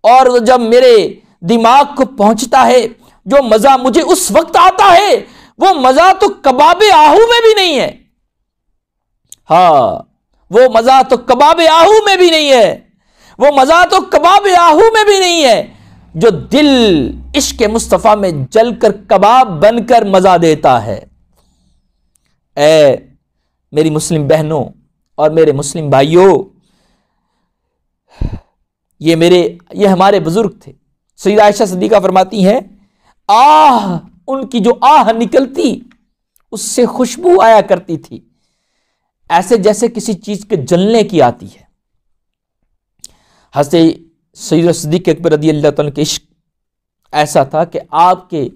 اور جب میرے دماغ کو پہنچتا ہے، جو مزہ مجھے اس وقت آتا ہے، وہ مزہ تو کباب آہو میں بھی نہیں ہے۔ ہاں، وہ مزہ تو کباب آہو میں بھی نہیں ہے، وہ مزہ تو کباب آہو میں بھی نہیں ہے جو دل عشق مصطفیٰ میں جل کر کباب بن کر مزہ دیتا ہے۔ اے میری مسلم بہنوں اور میرے مسلم بھائیوں، یہ ہمارے بزرگ تھے۔ سیدہ عائشہ صدیقہ فرماتی ہیں آہ، ان کی جو آہ نکلتی اس سے خوشبو آیا کرتی تھی، ایسے جیسے کسی چیز کے جلنے کی آتی ہے۔ حضرت سیدہ صدیق اکبر رضی اللہ عنہ کے عشق ایسا تھا کہ آپ کے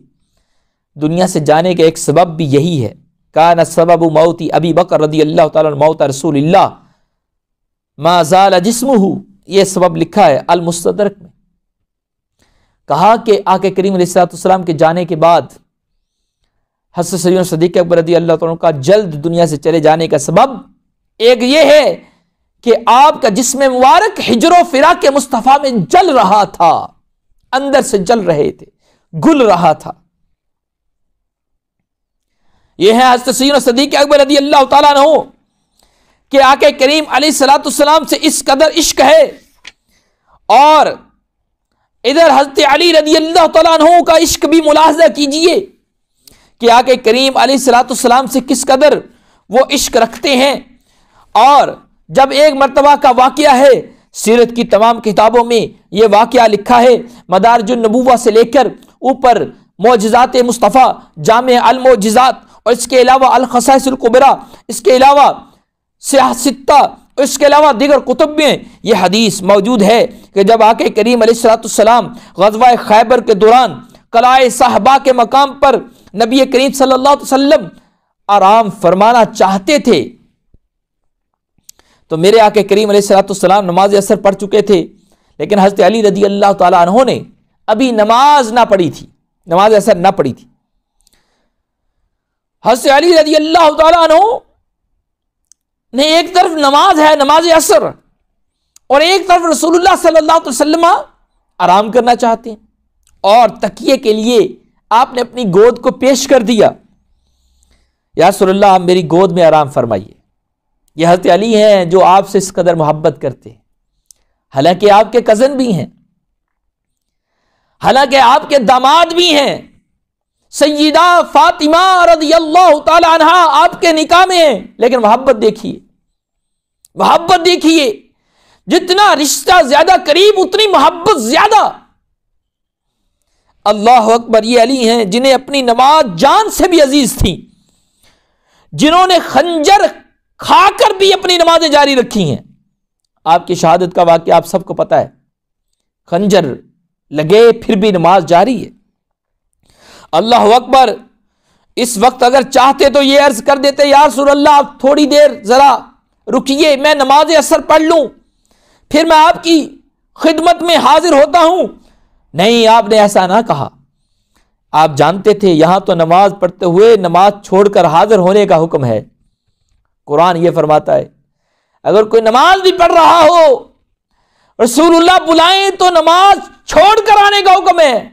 دنیا سے جانے کا ایک سبب بھی یہی ہے۔ کان سبب موت ابی بکر رضی اللہ تعالیٰ عنہ موت رسول اللہ ما زال جسمہ، یہ سبب لکھا ہے المستدرک میں۔ کہا کہ آقا کریم علیہ السلام کے جانے کے بعد حضرت سیدنا صدیق اکبر رضی اللہ عنہ کا جلد دنیا سے چلے جانے کا سبب ایک یہ ہے کہ آپ کا جسم مبارک ہجر و فراق کے مصطفیٰ میں جل رہا تھا، اندر سے جل رہے تھے، گل رہا تھا۔ یہ ہے حضرت سیدنا صدیق اکبر رضی اللہ تعالیٰ عنہ کہ آقا کریم علیہ السلام سے اس قدر عشق ہے، اور ادھر حضرت علی رضی اللہ تعالیٰ عنہ کا عشق بھی ملاحظہ کیجئے کہ آقا کریم علیہ السلام سے کس قدر وہ عشق رکھتے ہیں۔ اور جب ایک مرتبہ کا واقعہ ہے، سیرت کی تمام کتابوں میں یہ واقعہ لکھا ہے، مدارج النبوہ سے لے کر اوپر معجزات مصطفیٰ، جامع المعجزات، اور اس کے علاوہ الخصائص الکبریٰ، اس کے علاوہ سیاہ ستہ، اس کے علاوہ دیگر کتب میں یہ حدیث موجود ہے کہ جب آقا کریم علیہ السلام غزوہ خیبر کے دوران قلعہ صحابہ کے مقام پر نبی کریم صلی اللہ علیہ وسلم آرام فرمانا چاہتے تھے، تو میرے آقا کریم علیہ السلام نماز عصر پڑھ چکے تھے، لیکن حضرت علی رضی اللہ تعالیٰ عنہ نے ابھی نماز نہ پڑھی تھی، نماز عصر نہ پڑھی تھی۔ حضرت علی رضی اللہ تعالیٰ عنہ نے ایک طرف نماز ہے، نماز عصر، اور ایک طرف رسول اللہ صلی اللہ علیہ وسلم آرام کرنا چاہتے ہیں، اور تکیے کے لیے آپ نے اپنی گود کو پیش کر دیا، یا رسول اللہ آپ میری گود میں آرام فرمائیے۔ یہ حضرت علی ہیں جو آپ سے اس قدر محبت کرتے ہیں، حالانکہ آپ کے کزن بھی ہیں، حالانکہ آپ کے داماد بھی ہیں، سیدہ فاطمہ رضی اللہ تعالی عنہ آپ کے نکاح میں ہیں، لیکن محبت دیکھیے، محبت دیکھیے، جتنا رشتہ زیادہ قریب اتنی محبت زیادہ۔ اللہ اکبر، یہ علی ہیں جنہیں اپنی نماز جان سے بھی عزیز تھی، جنہوں نے خنجر کھا کر بھی اپنی نمازیں جاری رکھی ہیں۔ آپ کی شہادت کا واقعہ آپ سب کو پتہ ہے، خنجر لگے پھر بھی نماز جاری ہے۔ اللہ اکبر، اس وقت اگر چاہتے تو یہ عرض کر دیتے یا رسول اللہ آپ تھوڑی دیر ذرا رکیے، میں نماز عصر پڑھ لوں، پھر میں آپ کی خدمت میں حاضر ہوتا ہوں۔ نہیں، آپ نے ایسا نہ کہا، آپ جانتے تھے یہاں تو نماز پڑھتے ہوئے نماز چھوڑ کر حاضر ہونے کا حکم ہے۔ قرآن یہ فرماتا ہے اگر کوئی نماز بھی پڑھ رہا ہو، رسول اللہ بلائیں تو نماز چھوڑ کر آنے کا حکم ہے۔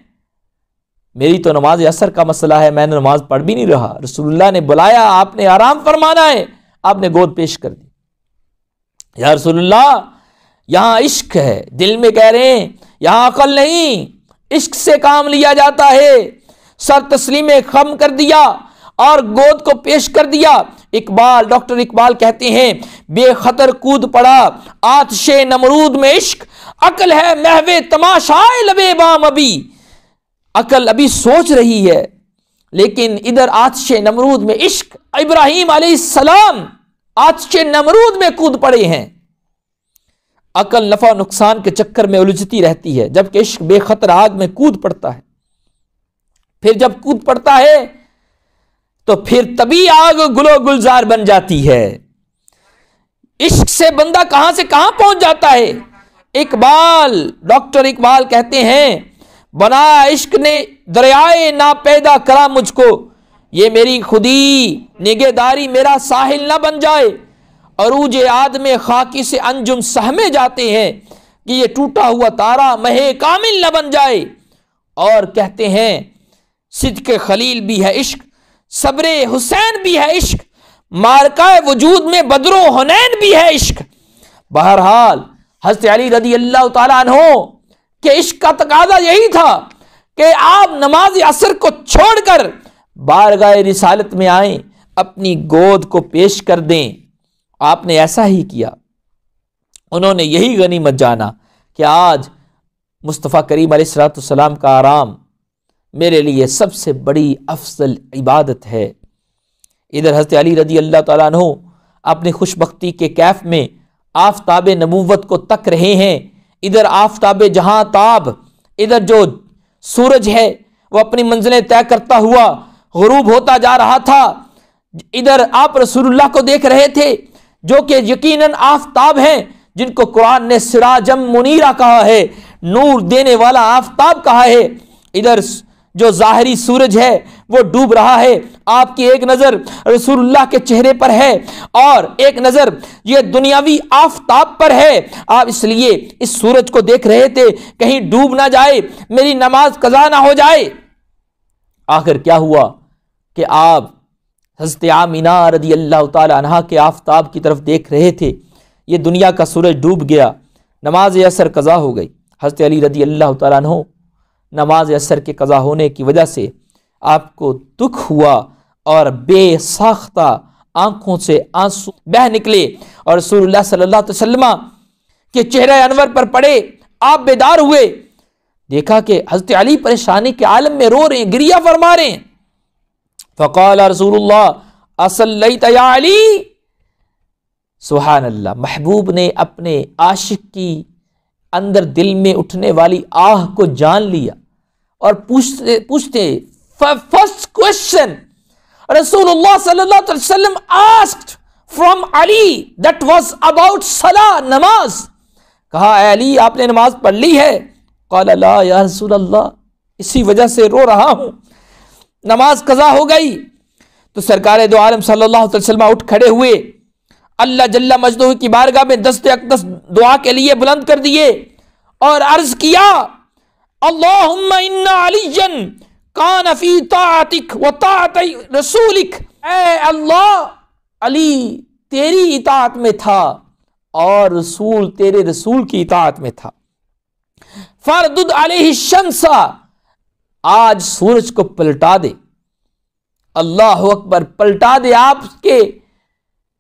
میری تو نماز عصر کا مسئلہ ہے، میں نے نماز پڑھ بھی نہیں رہا، رسول اللہ نے بلایا، آپ نے آرام فرمانا ہے، آپ نے گود پیش کر دی۔ یا رسول اللہ یہاں عشق ہے، دل میں کہہ رہے ہیں یہاں عقل نہیں، عشق سے کام لیا جاتا ہے۔ سر تسلیم خم کر دیا اور گود کو پیش کر دیا۔ ڈاکٹر اقبال کہتے ہیں بے خطر کود پڑا آتش نمرود میں عشق، عقل ہے محو تماشائے لبے بام، ابھی عقل ابھی سوچ رہی ہے لیکن ادھر آتش نمرود میں عشق، ابراہیم علیہ السلام آتش نمرود میں کود پڑے ہیں۔ عقل نفع نقصان کے چکر میں الجھتی رہتی ہے، جبکہ عشق بے خطر آگ میں کود پڑتا ہے۔ پھر جب کود پڑتا ہے تو پھر تبھی آگ گلو گلزار بن جاتی ہے۔ عشق سے بندہ کہاں سے کہاں پہنچ جاتا ہے۔ ڈاکٹر اقبال کہتے ہیں بنا عشق نے دریائے نا پیدا کرا مجھ کو، یہ میری خودی نگہداری میرا ساحل نہ بن جائے، عروج آدم خاکی سے انجم سہمے جاتے ہیں کہ یہ ٹوٹا ہوا تارا مہے کامل نہ بن جائے۔ اور کہتے ہیں صدق خلیل بھی ہے عشق، صبر حسین بھی ہے عشق، مارکہ وجود میں بدر و حنین بھی ہے عشق۔ بہرحال حضرت علی رضی اللہ تعالیٰ عنہ کہ عشق کا تقاضا یہی تھا کہ آپ نماز عصر کو چھوڑ کر بارگاہ رسالت میں آئیں، اپنی گود کو پیش کر دیں۔ آپ نے ایسا ہی کیا۔ انہوں نے یہی غنیمت جانا کہ آج مصطفیٰ کریم علیہ السلام کا آرام میرے لیے سب سے بڑی افضل عبادت ہے۔ ادھر حضرت علی رضی اللہ تعالیٰ عنہ اپنی خوش بختی کے کیف میں آفتاب نبوت کو تک رہے ہیں، ادھر آفتاب جہاں تاب، ادھر جو سورج ہے وہ اپنی منزلیں طے کرتا ہوا غروب ہوتا جا رہا تھا، ادھر آپ رسول اللہ کو دیکھ رہے تھے جو کہ یقیناً آفتاب ہیں، جن کو قرآن نے سراجم منیرہ کہا ہے، نور دینے والا آفتاب کہا ہے۔ ادھر جو ظاہری سورج ہے وہ ڈوب رہا ہے، آپ کی ایک نظر رسول اللہ کے چہرے پر ہے اور ایک نظر یہ دنیاوی آفتاب پر ہے، آپ اس لیے اس سورج کو دیکھ رہے تھے کہیں ڈوب نہ جائے، میری نماز قضا نہ ہو جائے۔ آخر کیا ہوا کہ آپ حضرت آمینہ رضی اللہ تعالی عنہا کے آفتاب کی طرف دیکھ رہے تھے، یہ دنیا کا سورج ڈوب گیا، نماز عصر قضا ہو گئی۔ حضرت علی رضی اللہ تعالیٰ عنہ نماز عصر کے قضا ہونے کی وجہ سے آپ کو دکھ ہوا اور بے ساختہ آنکھوں سے آنسو بہہ نکلے اور رسول اللہ صلی اللہ علیہ وسلم کے چہرہ انور پر پڑے، آپ بیدار ہوئے، دیکھا کہ حضرت علی پریشانی کے عالم میں رو رہے ہیں، گریہ فرما رہے ہیں۔ فقال رسول اللہ اصلیت یا علی، سبحان اللہ، محبوب نے اپنے عاشق کی اندر دل میں اٹھنے والی آہ کو جان لیا اور پوچھتے فرسٹ کوشچن رسول اللہ صلی اللہ علیہ وسلم asked from Ali that was about salah، نماز، کہا اے علی آپ نے نماز پڑھ لی ہے؟ قال لا یا رسول اللہ، اسی وجہ سے رو رہا ہوں، نماز قضا ہو گئی۔ تو سرکار دو عالم صلی اللہ علیہ وسلم اٹھ کھڑے ہوئے، اللہ جل مجدہ کی بارگاہ میں دست اقدس دعا کے لیے بلند کر دیے اور عرض کیا اللہم ان علیًا کان فی طاعتک و طاعت رسولک، اے اللہ علی تیری اطاعت میں تھا اور رسول تیرے رسول کی اطاعت میں تھا، فردد علیہ الشمس، آج سورج کو پلٹا دے، اللہ اکبر، پلٹا دے۔ آپ کے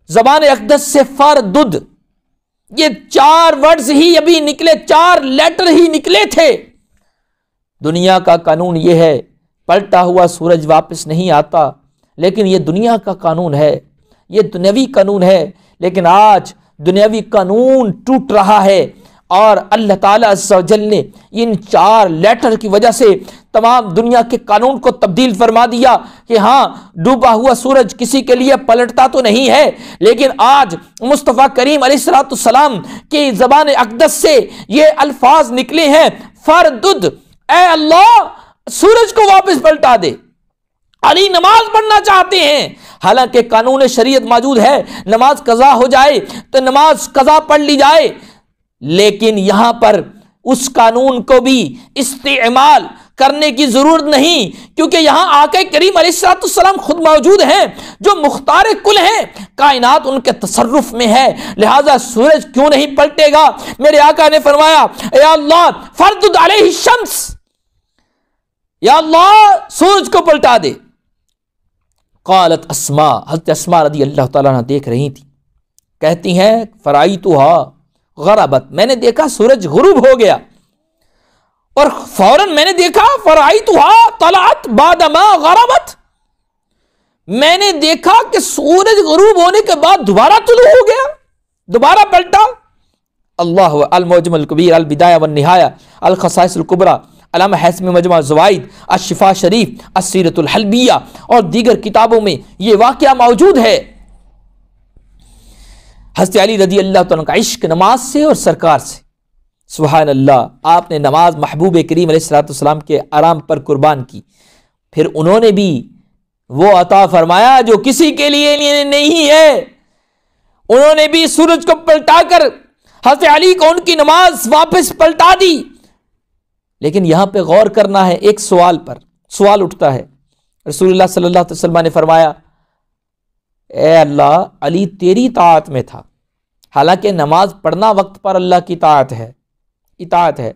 زبان اقدس سے فردد، یہ 4 ورڈز ہی ابھی نکلے، 4 لیٹر ہی نکلے تھے۔ دنیا کا قانون یہ ہے پلٹا ہوا سورج واپس نہیں آتا، لیکن یہ دنیا کا قانون ہے، یہ دنیاوی قانون ہے، لیکن آج دنیاوی قانون ٹوٹ رہا ہے اور اللہ تعالیٰ عز و جل نے ان 4 لیٹر کی وجہ سے تمام دنیا کے قانون کو تبدیل فرما دیا کہ ہاں ڈوبا ہوا سورج کسی کے لیے پلٹتا تو نہیں ہے، لیکن آج مصطفیٰ کریم علیہ السلام کی زبان اقدس سے یہ الفاظ نکلے ہیں فردد، اے اللہ سورج کو واپس پلٹا دے۔ علی نماز پڑھنا چاہتے ہیں، حالانکہ قانون شریعت موجود ہے، نماز قضا ہو جائے تو نماز قضا پڑھ لی جائے، لیکن یہاں پر اس قانون کو بھی استعمال کرنے کی ضرورت نہیں، کیونکہ یہاں آقا کریم علیہ السلام خود موجود ہیں جو مختار کل ہیں، کائنات ان کے تصرف میں ہے، لہذا سورج کیوں نہیں پلٹے گا؟ میرے آقا نے فرمایا اے اللہ فردد علیہ الشمس، یا اللہ سورج کو پلٹا دے۔ قالت اسماء، حضرت اسماء رضی اللہ تعالیٰ عنہ دیکھ رہی تھی، کہتی ہیں فرائیتها غربت، میں نے دیکھا سورج غروب ہو گیا، اور فوراً میں نے دیکھا فرائیتها طلعت بعدما غربت، میں نے دیکھا کہ سورج غروب ہونے کے بعد دوبارہ طلوع ہو گیا، دوبارہ پلٹا۔ اللہ المعجم الکبیر، البدایہ والنہایہ، الخصائص الکبریٰ، علامہ حیثمی مجمع الزوائد، الشفاء شریف، السیرۃ الحلبیہ اور دیگر کتابوں میں یہ واقعہ موجود ہے۔ حضرت علی رضی اللہ تعالیٰ کا عشق نماز سے اور سرکار سے، سبحان اللہ، آپ نے نماز محبوب کریم علیہ السلام کے آرام پر قربان کی، پھر انہوں نے بھی وہ عطا فرمایا جو کسی کے لیے نہیں ہے، انہوں نے بھی سورج کو پلٹا کر حضرت علی کو ان کی نماز واپس پلٹا دی۔ لیکن یہاں پہ غور کرنا ہے، ایک سوال پر سوال اٹھتا ہے، رسول اللہ صلی اللہ علیہ وسلم نے فرمایا اے اللہ علی تیری اطاعت میں تھا، حالانکہ نماز پڑھنا وقت پر اللہ کی اطاعت ہے،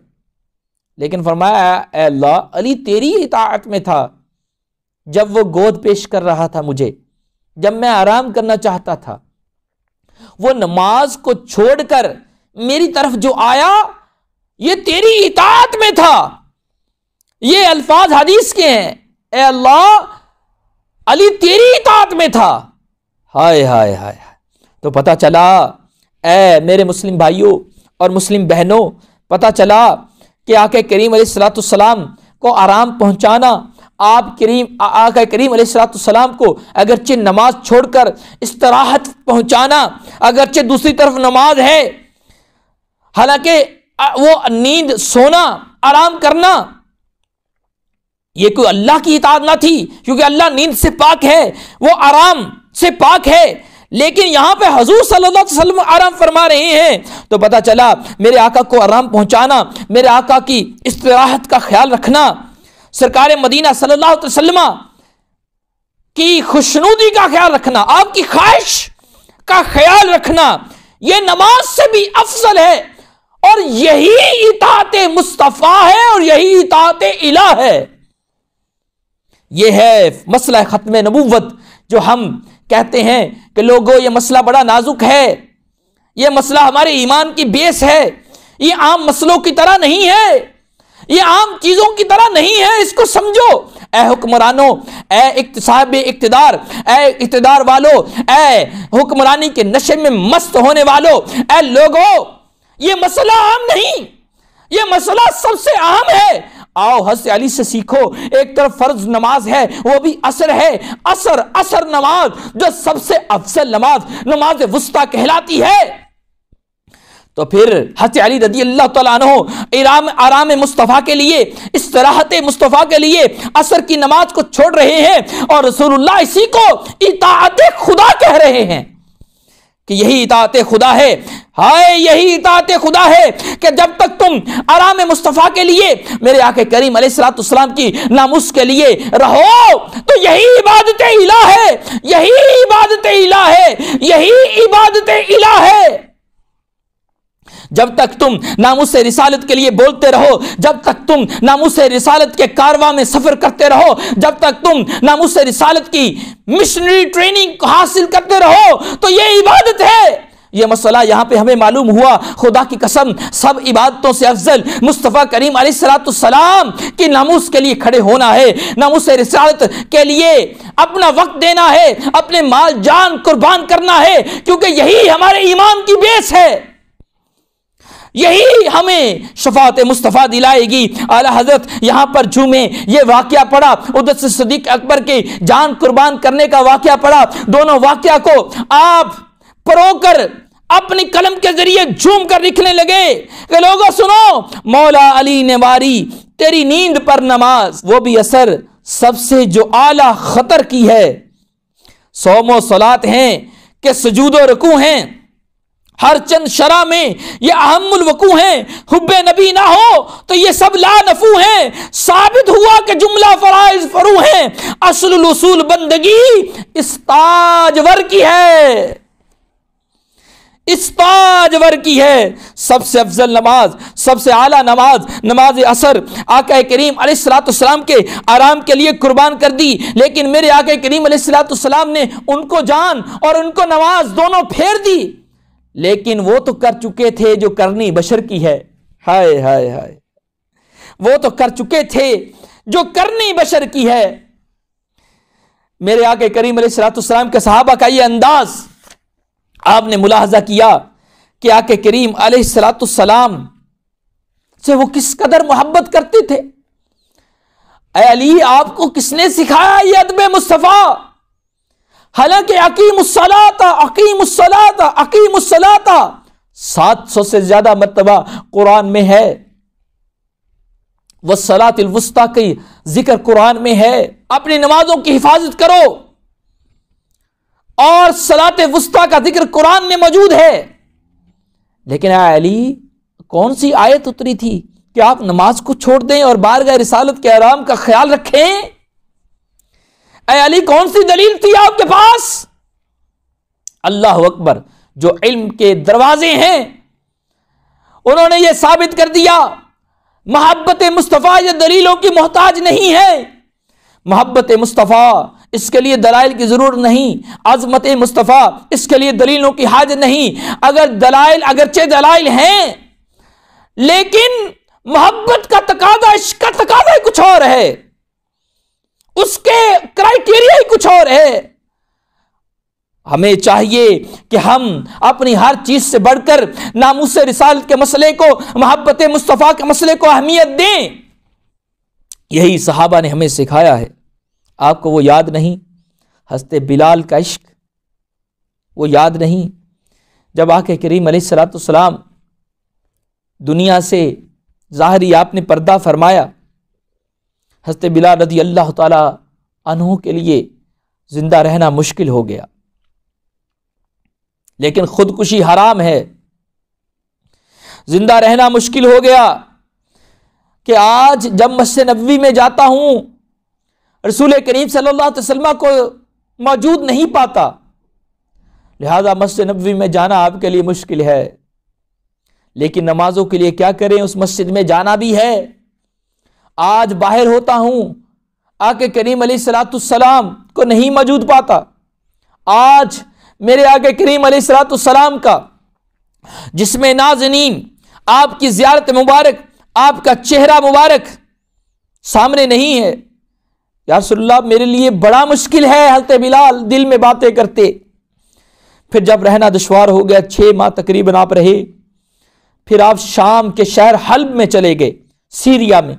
لیکن فرمایا اے اللہ علی تیری اطاعت میں تھا جب وہ گود پیش کر رہا تھا مجھے، جب میں آرام کرنا چاہتا تھا، وہ نماز کو چھوڑ کر میری طرف جو آیا یہ تیری اطاعت میں تھا۔ یہ الفاظ حدیث کے ہیں، اے اللہ علی تیری اطاعت میں تھا۔ ہائے ہائے ہائے، تو پتہ چلا اے میرے مسلم بھائیوں اور مسلم بہنوں، پتہ چلا کہ آقا کریم علیہ السلام کو آرام پہنچانا، آقا کریم علیہ السلام کو اگرچہ نماز چھوڑ کر استراحت پہنچانا، اگرچہ دوسری طرف نماز ہے، حالانکہ وہ نیند، سونا، آرام کرنا، یہ کوئی اللہ کی اطاعت نہ تھی، کیونکہ اللہ نیند سے پاک ہے، وہ آرام سے پاک ہے، لیکن یہاں پہ حضور صلی اللہ علیہ وسلم آرام فرما رہے ہیں، تو پتہ چلا میرے آقا کو آرام پہنچانا، میرے آقا کی استراحت کا خیال رکھنا، سرکار مدینہ صلی اللہ علیہ وسلم کی خوشنودی کا خیال رکھنا، آپ کی خواہش کا خیال رکھنا، یہ نماز سے بھی افضل ہے، اور یہی اطاعت مصطفیٰ ہے، اور یہی اطاعت الہ ہے۔ یہ ہے مسئلہ ختم نبوت، جو ہم کہتے ہیں کہ لوگوں یہ مسئلہ بڑا نازک ہے، یہ مسئلہ ہمارے ایمان کی بیس ہے، یہ عام مسئلوں کی طرح نہیں ہے، یہ عام چیزوں کی طرح نہیں ہے، اس کو سمجھو۔ اے حکمرانوں، اے اقتصاب اقتدار، اے اقتدار والو، اے حکمرانی کے نشے میں مست ہونے والو، اے لوگوں، یہ مسئلہ عام نہیں، یہ مسئلہ سب سے اہم ہے۔ آؤ حضرت علی سے سیکھو، ایک طرف فرض نماز ہے، وہ بھی عصر ہے، عصر نماز جو سب سے افضل نماز وسطیٰ کہلاتی ہے، تو پھر حضرت علی رضی اللہ تعالیٰ عنہ آرام مصطفیٰ کے لیے، استراحت مصطفیٰ کے لیے عصر کی نماز کو چھوڑ رہے ہیں، اور رسول اللہ اسی کو اطاعت خدا کہہ رہے ہیں کہ یہی اطاعت خدا ہے۔ ہائے یہی اطاعت خدا ہے کہ جب تک تم آرام مصطفیٰ کے لیے، میرے آقا کریم علیہ السلام کی ناموس کے لیے رہو، تو یہی عبادت الہ ہے، یہی عبادت الہ ہے، یہی عبادت الہ ہے۔ جب تک تم ناموس رسالت کے لیے بولتے رہو، جب تک تم ناموس رسالت کے کارواں میں سفر کرتے رہو، جب تک تم ناموس رسالت کی مشنری ٹریننگ حاصل کرتے رہو، تو یہ عبادت ہے۔ یہ مسئلہ یہاں پہ ہمیں معلوم ہوا، خدا کی قسم سب عبادتوں سے افضل مصطفیٰ کریم علیہ السلام کی ناموس کے لیے کھڑے ہونا ہے، ناموس رسالت کے لیے اپنا وقت دینا ہے، اپنے مال جان قربان کرنا ہے، کیونکہ یہی ہمارے ایمان کی بیس ہے، یہی ہمیں شفاعت مصطفیٰ دلائے گی۔ اعلیٰ حضرت یہاں پر جمعے یہ واقعہ پڑھا، ادھر سے صدیق اکبر کی جان قربان کرنے کا واقعہ پڑھا، دونوں واقعہ کو آپ پرو کر اپنی قلم کے ذریعے جھوم کر لکھنے لگے کہ لوگوں سنو، مولا علی نے واری تیری نیند پر نماز، وہ بھی عصر، سب سے جو اعلیٰ خطر کی ہے، صوم و صلات ہیں کہ سجود و رکوع ہیں، ہر چند شرح میں یہ اہم الوقوع ہیں، حب نبی نہ ہو تو یہ سب لا نفو ہیں، ثابت ہوا کہ جملہ فرائض فرو ہیں، اصل الاصول بندگی اس تاجور کی ہے، اس تاجور کی ہے۔ سب سے افضل نماز، سب سے اعلیٰ نماز، نماز عصر آقا کریم علیہ الصلوۃ والسلام کے آرام کے لیے قربان کر دی، لیکن میرے آقا کریم علیہ الصلوۃ والسلام نے ان کو جان اور ان کو نماز دونوں پھیر دی، لیکن وہ تو کر چکے تھے جو کرنی بشر کی ہے۔ ہائے ہائے ہائے، وہ تو کر چکے تھے جو کرنی بشر کی ہے۔ میرے آقا کریم علیہ الصلوۃ والسلام کے صحابہ کا یہ انداز آپ نے ملاحظہ کیا کہ آقا کریم علیہ الصلوۃ والسلام سے وہ کس قدر محبت کرتے تھے۔ اے علی، آپ کو کس نے سکھایا یہ ادب مصطفیٰ؟ حالانکہ اقیم الصلاۃ اقیم الصلاۃ اقیم الصلاۃ 700 سے زیادہ مرتبہ قرآن میں ہے، والصلاۃ الوسطیٰ کی ذکر قرآن میں ہے، اپنی نمازوں کی حفاظت کرو، اور صلاۃ وسطیٰ کا ذکر قرآن میں موجود ہے۔ لیکن اے علی، کون سی آیت اتری تھی کہ آپ نماز کو چھوڑ دیں اور بارگاہ رسالت کے احرام کا خیال رکھیں؟ اے علی، کون سی دلیل تھی آپ کے پاس؟ اللہ اکبر، جو علم کے دروازے ہیں انہوں نے یہ ثابت کر دیا، محبت مصطفیٰ یہ دلیلوں کی محتاج نہیں ہے، محبت مصطفیٰ اس کے لیے دلائل کی ضرورت نہیں، عظمت مصطفیٰ اس کے لیے دلیلوں کی حاجت نہیں۔ اگر دلائل اگرچہ دلائل ہیں، لیکن محبت کا تقاضا، عشق کا تقاضا کچھ اور ہے، اس کے کرائیٹیریا ہی کچھ اور ہے۔ ہمیں چاہیے کہ ہم اپنی ہر چیز سے بڑھ کر ناموس رسالت کے مسئلے کو، محبت مصطفیٰ کے مسئلے کو اہمیت دیں۔ یہی صحابہ نے ہمیں سکھایا ہے۔ آپ کو وہ یاد نہیں حضرت بلال کا عشق؟ وہ یاد نہیں جب آقا کریم علیہ الصلوۃ والسلام دنیا سے ظاہری آپ نے پردہ فرمایا، حضرت بلال رضی اللہ تعالی عنہ کے لیے زندہ رہنا مشکل ہو گیا، لیکن خودکشی حرام ہے، زندہ رہنا مشکل ہو گیا کہ آج جب مسجد نبوی میں جاتا ہوں رسول کریم صلی اللہ علیہ وسلم کو موجود نہیں پاتا، لہذا مسجد نبوی میں جانا آپ کے لیے مشکل ہے، لیکن نمازوں کے لیے کیا کریں، اس مسجد میں جانا بھی ہے۔ آج باہر ہوتا ہوں، آقا کریم علیہ الصلوۃ والسلام کو نہیں موجود پاتا، آج میرے آقا کریم علیہ الصلوۃ والسلام کا جسم نازنین، آپ کی زیارت مبارک، آپ کا چہرہ مبارک سامنے نہیں ہے۔ یا رسول اللہ، میرے لیے بڑا مشکل ہے۔ حضرت بلال دل میں باتیں کرتے۔ پھر جب رہنا دشوار ہو گیا، 6 ماہ تقریباً آپ رہے، پھر آپ شام کے شہر حلب میں چلے گئے، سیریا میں،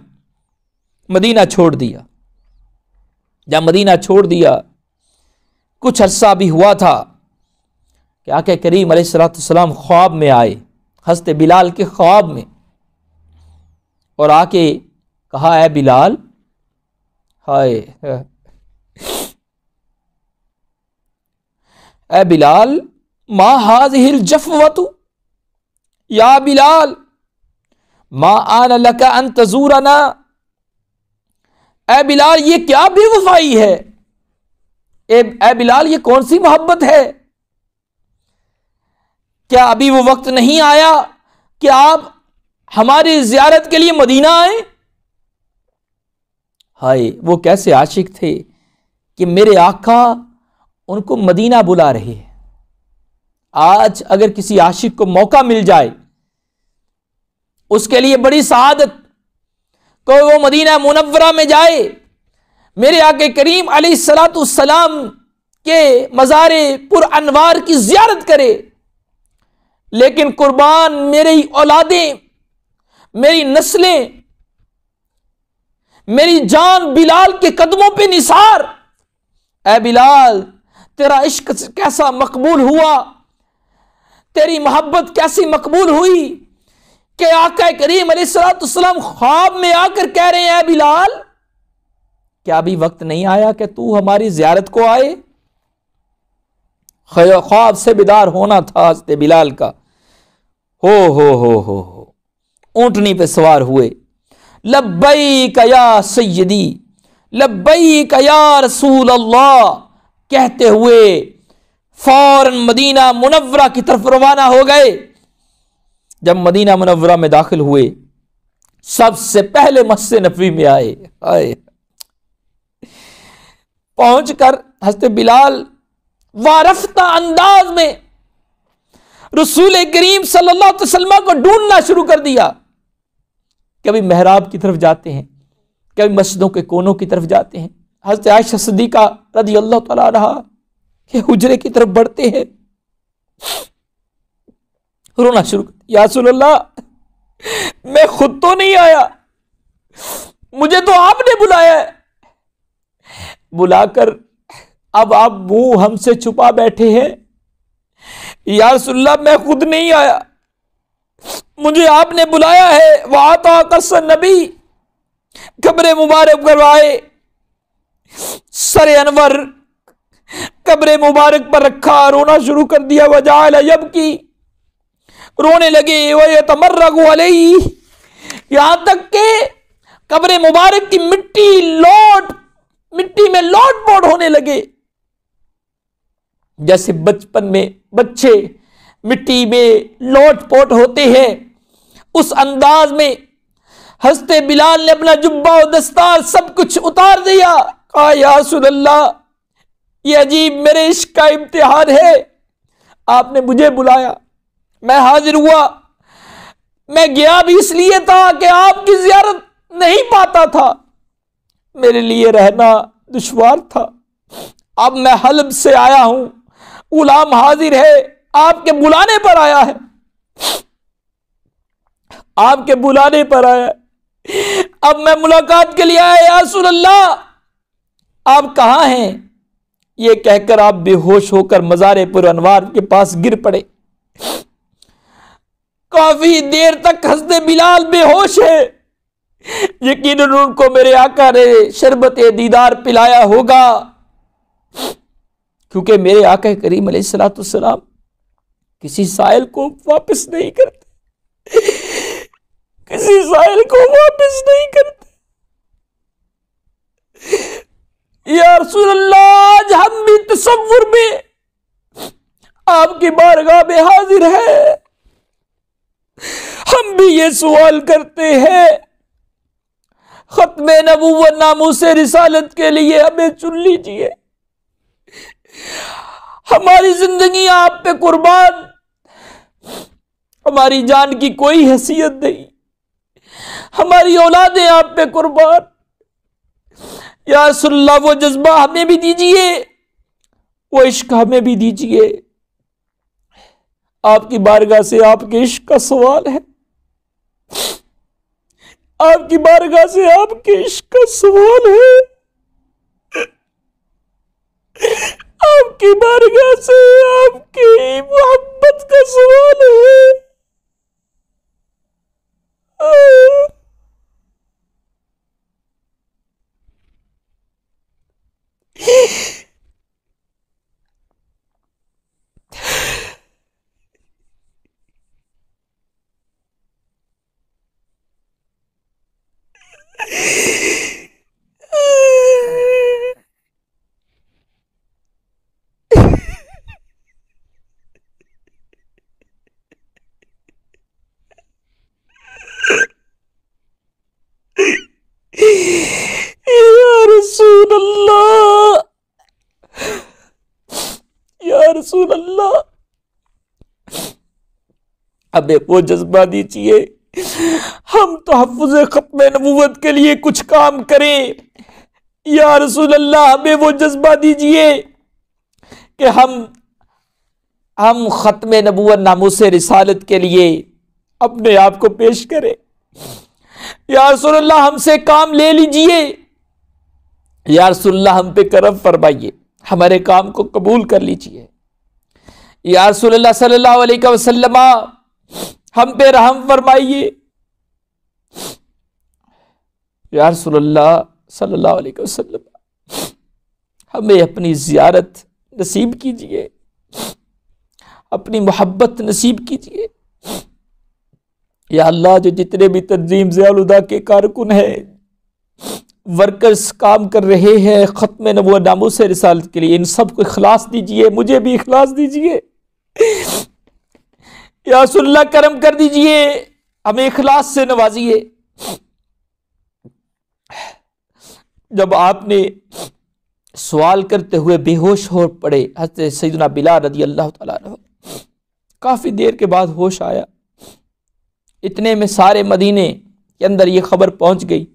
مدینہ چھوڑ دیا۔ جب مدینہ چھوڑ دیا، کچھ عرصہ بھی ہوا تھا کہ آقا کریم علیہ الصلوۃ والسلام خواب میں آئے، حضرت بلال کے خواب میں، اور آ کے کہا، اے بلال، ہائے اے بلال، ما هذه الجفوة یا بلال ما آن لک ان تزورنا، اے بلال یہ کیا بے وفائی ہے، اے بلال یہ کون سی محبت ہے، کیا ابھی وہ وقت نہیں آیا کہ آپ ہماری زیارت کے لیے مدینہ آئیں؟ ہائے، وہ کیسے عاشق تھے کہ میرے آقا ان کو مدینہ بلا رہے ہیں۔ آج اگر کسی عاشق کو موقع مل جائے، اس کے لیے بڑی سعادت کہ وہ مدینہ منورہ میں جائے، میرے آقا کریم علیہ الصلوۃ والسلام کے مزار پر انوار کی زیارت کرے، لیکن قربان میری اولادیں، میری نسلیں، میری جان بلال کے قدموں پہ نثار۔ اے بلال، تیرا عشق کیسا مقبول ہوا، تیری محبت کیسی مقبول ہوئی کہ آقا کریم علیہ الصلوۃ والسلام خواب میں آ کر کہہ رہے ہیں، اے بلال کیا ابھی وقت نہیں آیا کہ تو ہماری زیارت کو آئے؟ خواب سے بیدار ہونا تھا حضرت بلال کا، ہو اونٹنی پہ سوار ہوئے، لبیک یا سیدی، لبیک یا رسول اللہ کہتے ہوئے فوراً مدینہ منورہ کی طرف روانہ ہو گئے۔ جب مدینہ منورہ میں داخل ہوئے، سب سے پہلے مسجد نبوی میں آئے، پہنچ کر حضرت بلال وارفتہ انداز میں رسول کریم صلی اللہ علیہ وسلم کو ڈھونڈنا شروع کر دیا۔ کبھی محراب کی طرف جاتے ہیں، کبھی مسجدوں کے کونوں کی طرف جاتے ہیں۔ حضرت عائشہ صدیقہ رضی اللہ تعالیٰ عنہا کہ حجرے کی طرف بڑھتے ہیں، رونا شروع کر دیا، یا رسول اللہ میں خود تو نہیں آیا، مجھے تو آپ نے بلایا ہے، بلا کر اب آپ منہ ہم سے چھپا بیٹھے ہیں۔ یا رسول اللہ میں خود نہیں آیا، مجھے آپ نے بلایا ہے۔ وَعَطَا قَصَّ النَّبِي، قبر مبارک پر آئے، سر انور قبر مبارک پر رکھا، رونا شروع کر دیا۔ وَجَعَلَ يَبْكِي، رونے لگے۔ وَيَتَمَرَّغُ عَلَيْهِ، یہاں تک کہ قبر مبارک کی مٹی میں لوٹ پوٹ ہونے لگے، جیسے بچپن میں بچے مٹی میں لوٹ پوٹ ہوتے ہیں، اس انداز میں حضرت بلال نے اپنا جبہ و دستار سب کچھ اتار دیا۔ کہا یا رسول اللہ یہ عجیب میرے عشق کا امتحان ہے، آپ نے مجھے بلایا، میں حاضر ہوا، میں گیا بھی اس لیے تھا کہ آپ کی زیارت نہیں پاتا تھا، میرے لیے رہنا دشوار تھا، اب میں حلب سے آیا ہوں، غلام حاضر ہے، آپ کے بلانے پر آیا ہے، آپ کے بلانے پر آیا ہے، اب میں ملاقات کے لیے آیا۔ یا رسول اللہ آپ کہاں ہیں؟ یہ کہہ کر آپ بے ہوش ہو کر مزار پر انوار کے پاس گر پڑے۔ کافی دیر تک حضرت بلال بے ہوش ہے، یقیناً ان کو میرے آقا نے شربت دیدار پلایا ہوگا، کیونکہ میرے آقا کریم علیہ الصلوۃ والسلام کسی سائل کو واپس نہیں کرتے، کسی سائل کو واپس نہیں کرتے۔ یا رسول اللہ آج ہم بھی تصور میں آپ کی بارگاہ میں حاضر ہیں، ہم بھی یہ سوال کرتے ہیں، ختم نبوت ناموس رسالت کے لیے ہمیں چن لیجئے، ہماری زندگی آپ پہ قربان، ہماری جان کی کوئی حیثیت نہیں، ہماری اولادیں آپ پہ قربان۔ یا رسول اللہ وہ جذبہ ہمیں بھی دیجئے، وہ عشق ہمیں بھی دیجئے، آپ کی بارگاہ سے آپ کے عشق کا سوال ہے، آپ کی بارگاہ سے آپ کے عشق کا سوال ہے، آپ کی بارگاہ سے آپ کی محبت کا سوال ہے۔ یا رسول اللہ ہمیں وہ جذبہ دیجیے، ہم تحفظ ختم نبوت کے لیے کچھ کام کریں۔ یا رسول اللہ ہمیں وہ جذبہ دیجیے کہ ہم ختم نبوت ناموس رسالت کے لیے اپنے آپ کو پیش کریں۔ یا رسول اللہ ہم سے کام لے لیجئے، یا رسول اللہ ہم پہ کرم فرمائیے، ہمارے کام کو قبول کر لیجئے۔ یا رسول اللہ صلی اللہ علیہ وسلم ہم پہ رحم فرمائیے۔ یا رسول اللہ صلی اللہ علیہ وسلم ہمیں اپنی زیارت نصیب کیجئے، اپنی محبت نصیب کیجئے۔ یا اللہ جو جتنے بھی تنظیم ضیاء الہدیٰ کے کارکن ہیں، ورکرز کام کر رہے ہیں ختم نبوت ناموس رسالت کے لیے، ان سب کو اخلاص دیجئے، مجھے بھی اخلاص دیجئے یا رسول اللہ، کرم کر دیجئے، ہمیں اخلاص سے نوازیے۔ جب آپ نے سوال کرتے ہوئے بے ہوش ہو پڑے، حضرت سیدنا بلال رضی اللہ تعالیٰ عنہ کافی دیر کے بعد ہوش آیا، اتنے میں سارے مدینے کے اندر یہ خبر پہنچ گئی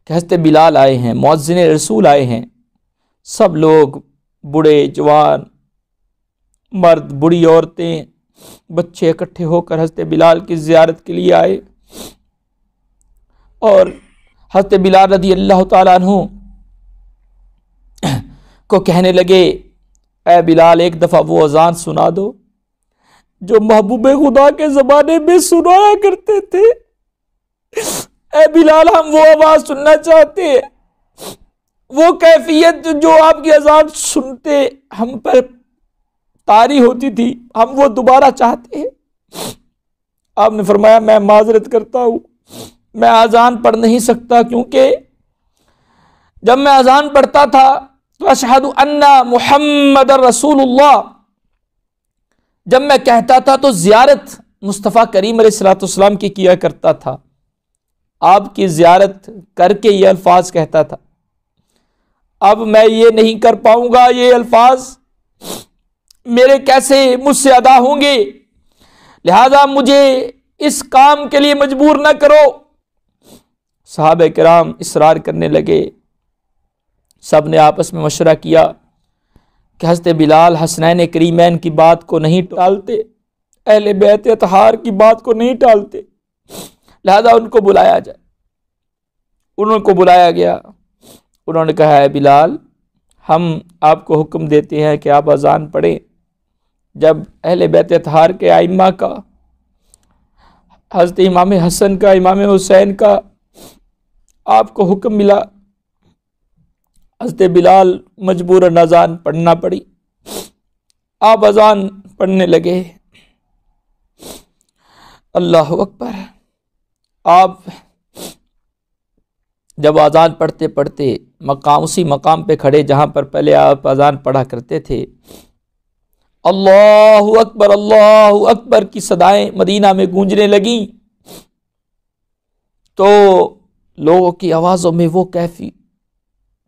کہ حضرت بلال آئے ہیں، مؤذن رسول آئے ہیں۔ سب لوگ، بوڑھے جوان، مرد، بوڑھی عورتیں، بچے اکٹھے ہو کر حضرت بلال کی زیارت کے لیے آئے، اور حضرت بلال رضی اللہ تعالیٰ عنہ کو کہنے لگے، اے بلال ایک دفعہ وہ اذان سنا دو جو محبوب خدا کے زمانے میں سنایا کرتے تھے۔ اے بلال ہم وہ آواز سننا چاہتے ہیں، وہ کیفیت جو آپ کی اذان سنتے ہم پر طاری ہوتی تھی، ہم وہ دوبارہ چاہتے ہیں۔ آپ نے فرمایا میں معذرت کرتا ہوں، میں اذان پڑھ نہیں سکتا، کیونکہ جب میں اذان پڑھتا تھا تو اشہد ان محمد رسول اللہ جب میں کہتا تھا تو زیارت مصطفیٰ کریم علیہ الصلوۃ والسلام کی کیا کرتا تھا، آپ کی زیارت کر کے یہ الفاظ کہتا تھا۔ اب میں یہ نہیں کر پاؤں گا، یہ الفاظ میرے کیسے مجھ سے ادا ہوں گے، لہذا مجھے اس کام کے لیے مجبور نہ کرو۔ صحابہ کرام اصرار کرنے لگے، سب نے آپس میں مشورہ کیا کہ حضرت بلال حسنین کریمین کی بات کو نہیں ٹالتے، اہل بیت اطہار کی بات کو نہیں ٹالتے، لہذا ان کو بلایا جائے۔ انہوں کو بلایا گیا، انہوں نے کہا ہے بلال ہم آپ کو حکم دیتے ہیں کہ آپ اذان پڑھیں۔ جب اہل بیت اطہار کے ائمہ کا، حضرت امام حسن کا، امام حسین کا آپ کو حکم ملا، حضرت بلال مجبوراً اذان پڑھنا پڑی۔ آپ اذان پڑھنے لگے، اللہ اکبر۔ آپ جب اذان پڑھتے پڑھتے اسی مقام پہ کھڑے جہاں پر پہلے آپ اذان پڑھا کرتے تھے، اللہ اکبر کی صدائیں مدینہ میں گونجنے لگیں، تو لوگوں کی آوازوں میں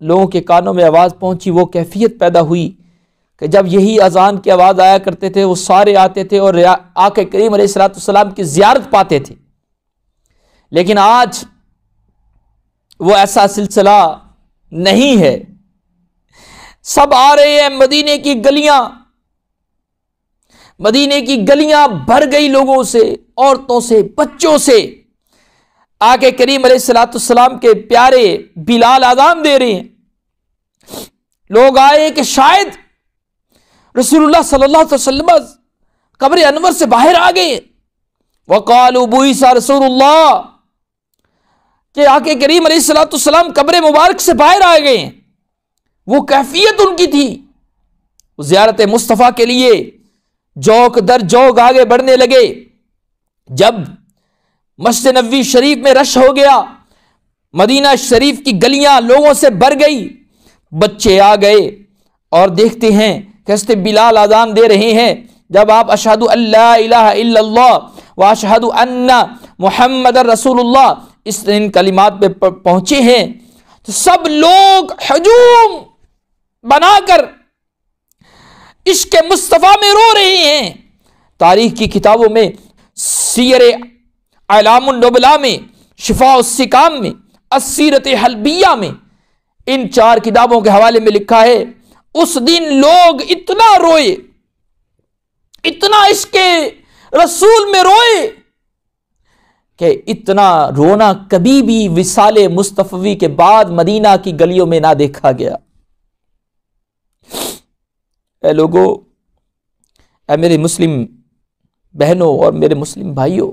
لوگوں کے کانوں میں آواز پہنچی، وہ کیفیت پیدا ہوئی کہ جب یہی اذان کی آواز آیا کرتے تھے وہ سارے آتے تھے اور آقا کریم علیہ الصلوۃ والسلام کی زیارت پاتے تھے۔ لیکن آج وہ ایسا سلسلہ نہیں ہے، سب آ رہے ہیں، مدینے کی گلیاں بھر گئی لوگوں سے، عورتوں سے، بچوں سے۔ آقا کریم علیہ الصلوۃ والسلام کے پیارے بلال اذان دے رہے ہیں، لوگ آئے کہ شاید رسول اللہ صلی اللہ علیہ وسلم قبر انور سے باہر آ گئے، وقالوا بعث رسول اللہ، کہ آقا کریم علیہ الصلوۃ والسلام قبر مبارک سے باہر آ گئے ہیں۔ وہ کیفیت ان کی تھی، زیارت مصطفیٰ کے لیے جوک در جوک آگے بڑھنے لگے۔ جب مسجد نبوی شریف میں رش ہو گیا، مدینہ شریف کی گلیاں لوگوں سے بھر گئی، بچے آ گئے اور دیکھتے ہیں کہ حضرت بلال اذان دے رہے ہیں۔ جب آپ اشہد ان لا الہ الا اللہ واشہد ان محمد رسول اللہ ان کلمات پہ پہنچے ہیں تو سب لوگ ہجوم بنا کر عشق مصطفیٰ میں رو رہے ہیں۔ تاریخ کی کتابوں میں، سیر اعلام النبلاء میں، شفاء السقام میں، السیرت حلبیہ میں، ان 4 کتابوں کے حوالے میں لکھا ہے اس دن لوگ اتنا روئے، اتنا عشق رسول میں روئے کہ اتنا رونا کبھی بھی وصال مصطفی کے بعد مدینہ کی گلیوں میں نہ دیکھا گیا۔ اے لوگو، اے میرے مسلم بہنوں اور میرے مسلم بھائیوں،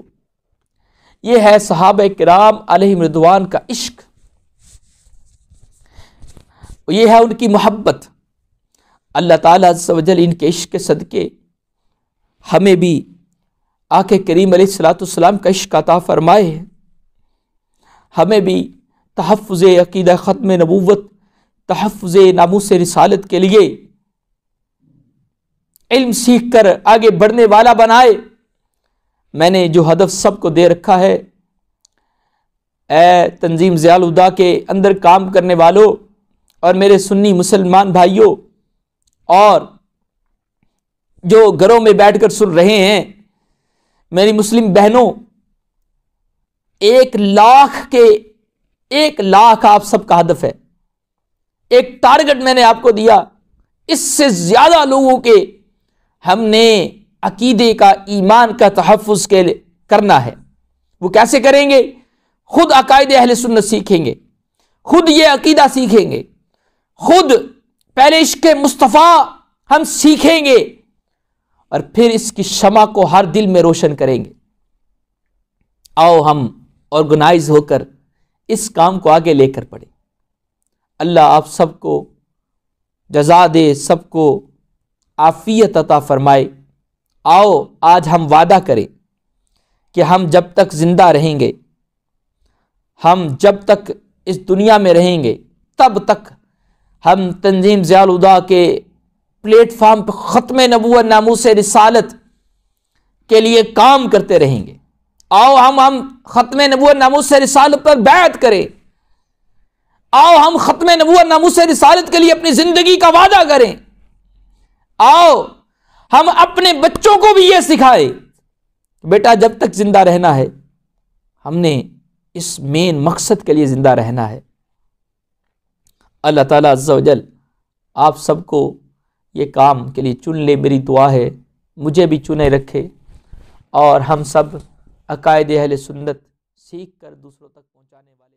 یہ ہے صحابہ کرام علیہم رضوان کا عشق، یہ ہے ان کی محبت۔ اللہ تعالیٰ عز و جل ان کے عشق کے صدقے ہمیں بھی آقا کریم علیہ السلام کا عشق عطا فرمائے، ہمیں بھی تحفظ عقیدہ ختم نبوت، تحفظ ناموس رسالت کے لیے علم سیکھ کر آگے بڑھنے والا بنائے۔ میں نے جو ہدف سب کو دے رکھا ہے، اے تنظیم ضیاء الہدیٰ کے اندر کام کرنے والوں اور میرے سنی مسلمان بھائیوں، اور جو گھروں میں بیٹھ کر سن رہے ہیں میری مسلم بہنوں، 1,00,000 آپ سب کا ہدف ہے، ایک ٹارگٹ میں نے آپ کو دیا، اس سے زیادہ لوگوں کے ہم نے عقیدے کا، ایمان کا تحفظ کرنا ہے۔ وہ کیسے کریں گے؟ خود عقائد اہل سنت سیکھیں گے، خود یہ عقیدہ سیکھیں گے، خود پہلے عشق مصطفیٰ ہم سیکھیں گے، اور پھر اس کی شمع کو ہر دل میں روشن کریں گے۔ آؤ ہم آرگنائز ہو کر اس کام کو آگے لے کر بڑھیں۔ اللہ آپ سب کو جزا دے، سب کو عافیت عطا فرمائے۔ آؤ آج ہم وعدہ کریں کہ ہم جب تک زندہ رہیں گے، ہم جب تک اس دنیا میں رہیں گے، تب تک ہم تنظیم ضیاء الہدیٰ کے پلیٹ فارم پر ختم نبوت ناموس رسالت کے لیے کام کرتے رہیں گے۔ آؤ ہم ختم نبوت ناموس رسالت پر بیعت کریں، آؤ ہم ختم نبوت ناموس رسالت کے لیے اپنی زندگی کا وعدہ کریں، آؤ ہم اپنے بچوں کو بھی یہ سکھائیں، بیٹا جب تک زندہ رہنا ہے ہم نے اس مین مقصد کے لیے زندہ رہنا ہے۔ اللہ تعالیٰ عز و جل آپ سب کو یہ کام کے لیے چن لے، میری دعا ہے، مجھے بھی چنے رکھے، اور ہم سب عقائد اہل سنت سیکھ کر دوسروں تک پہنچانے والے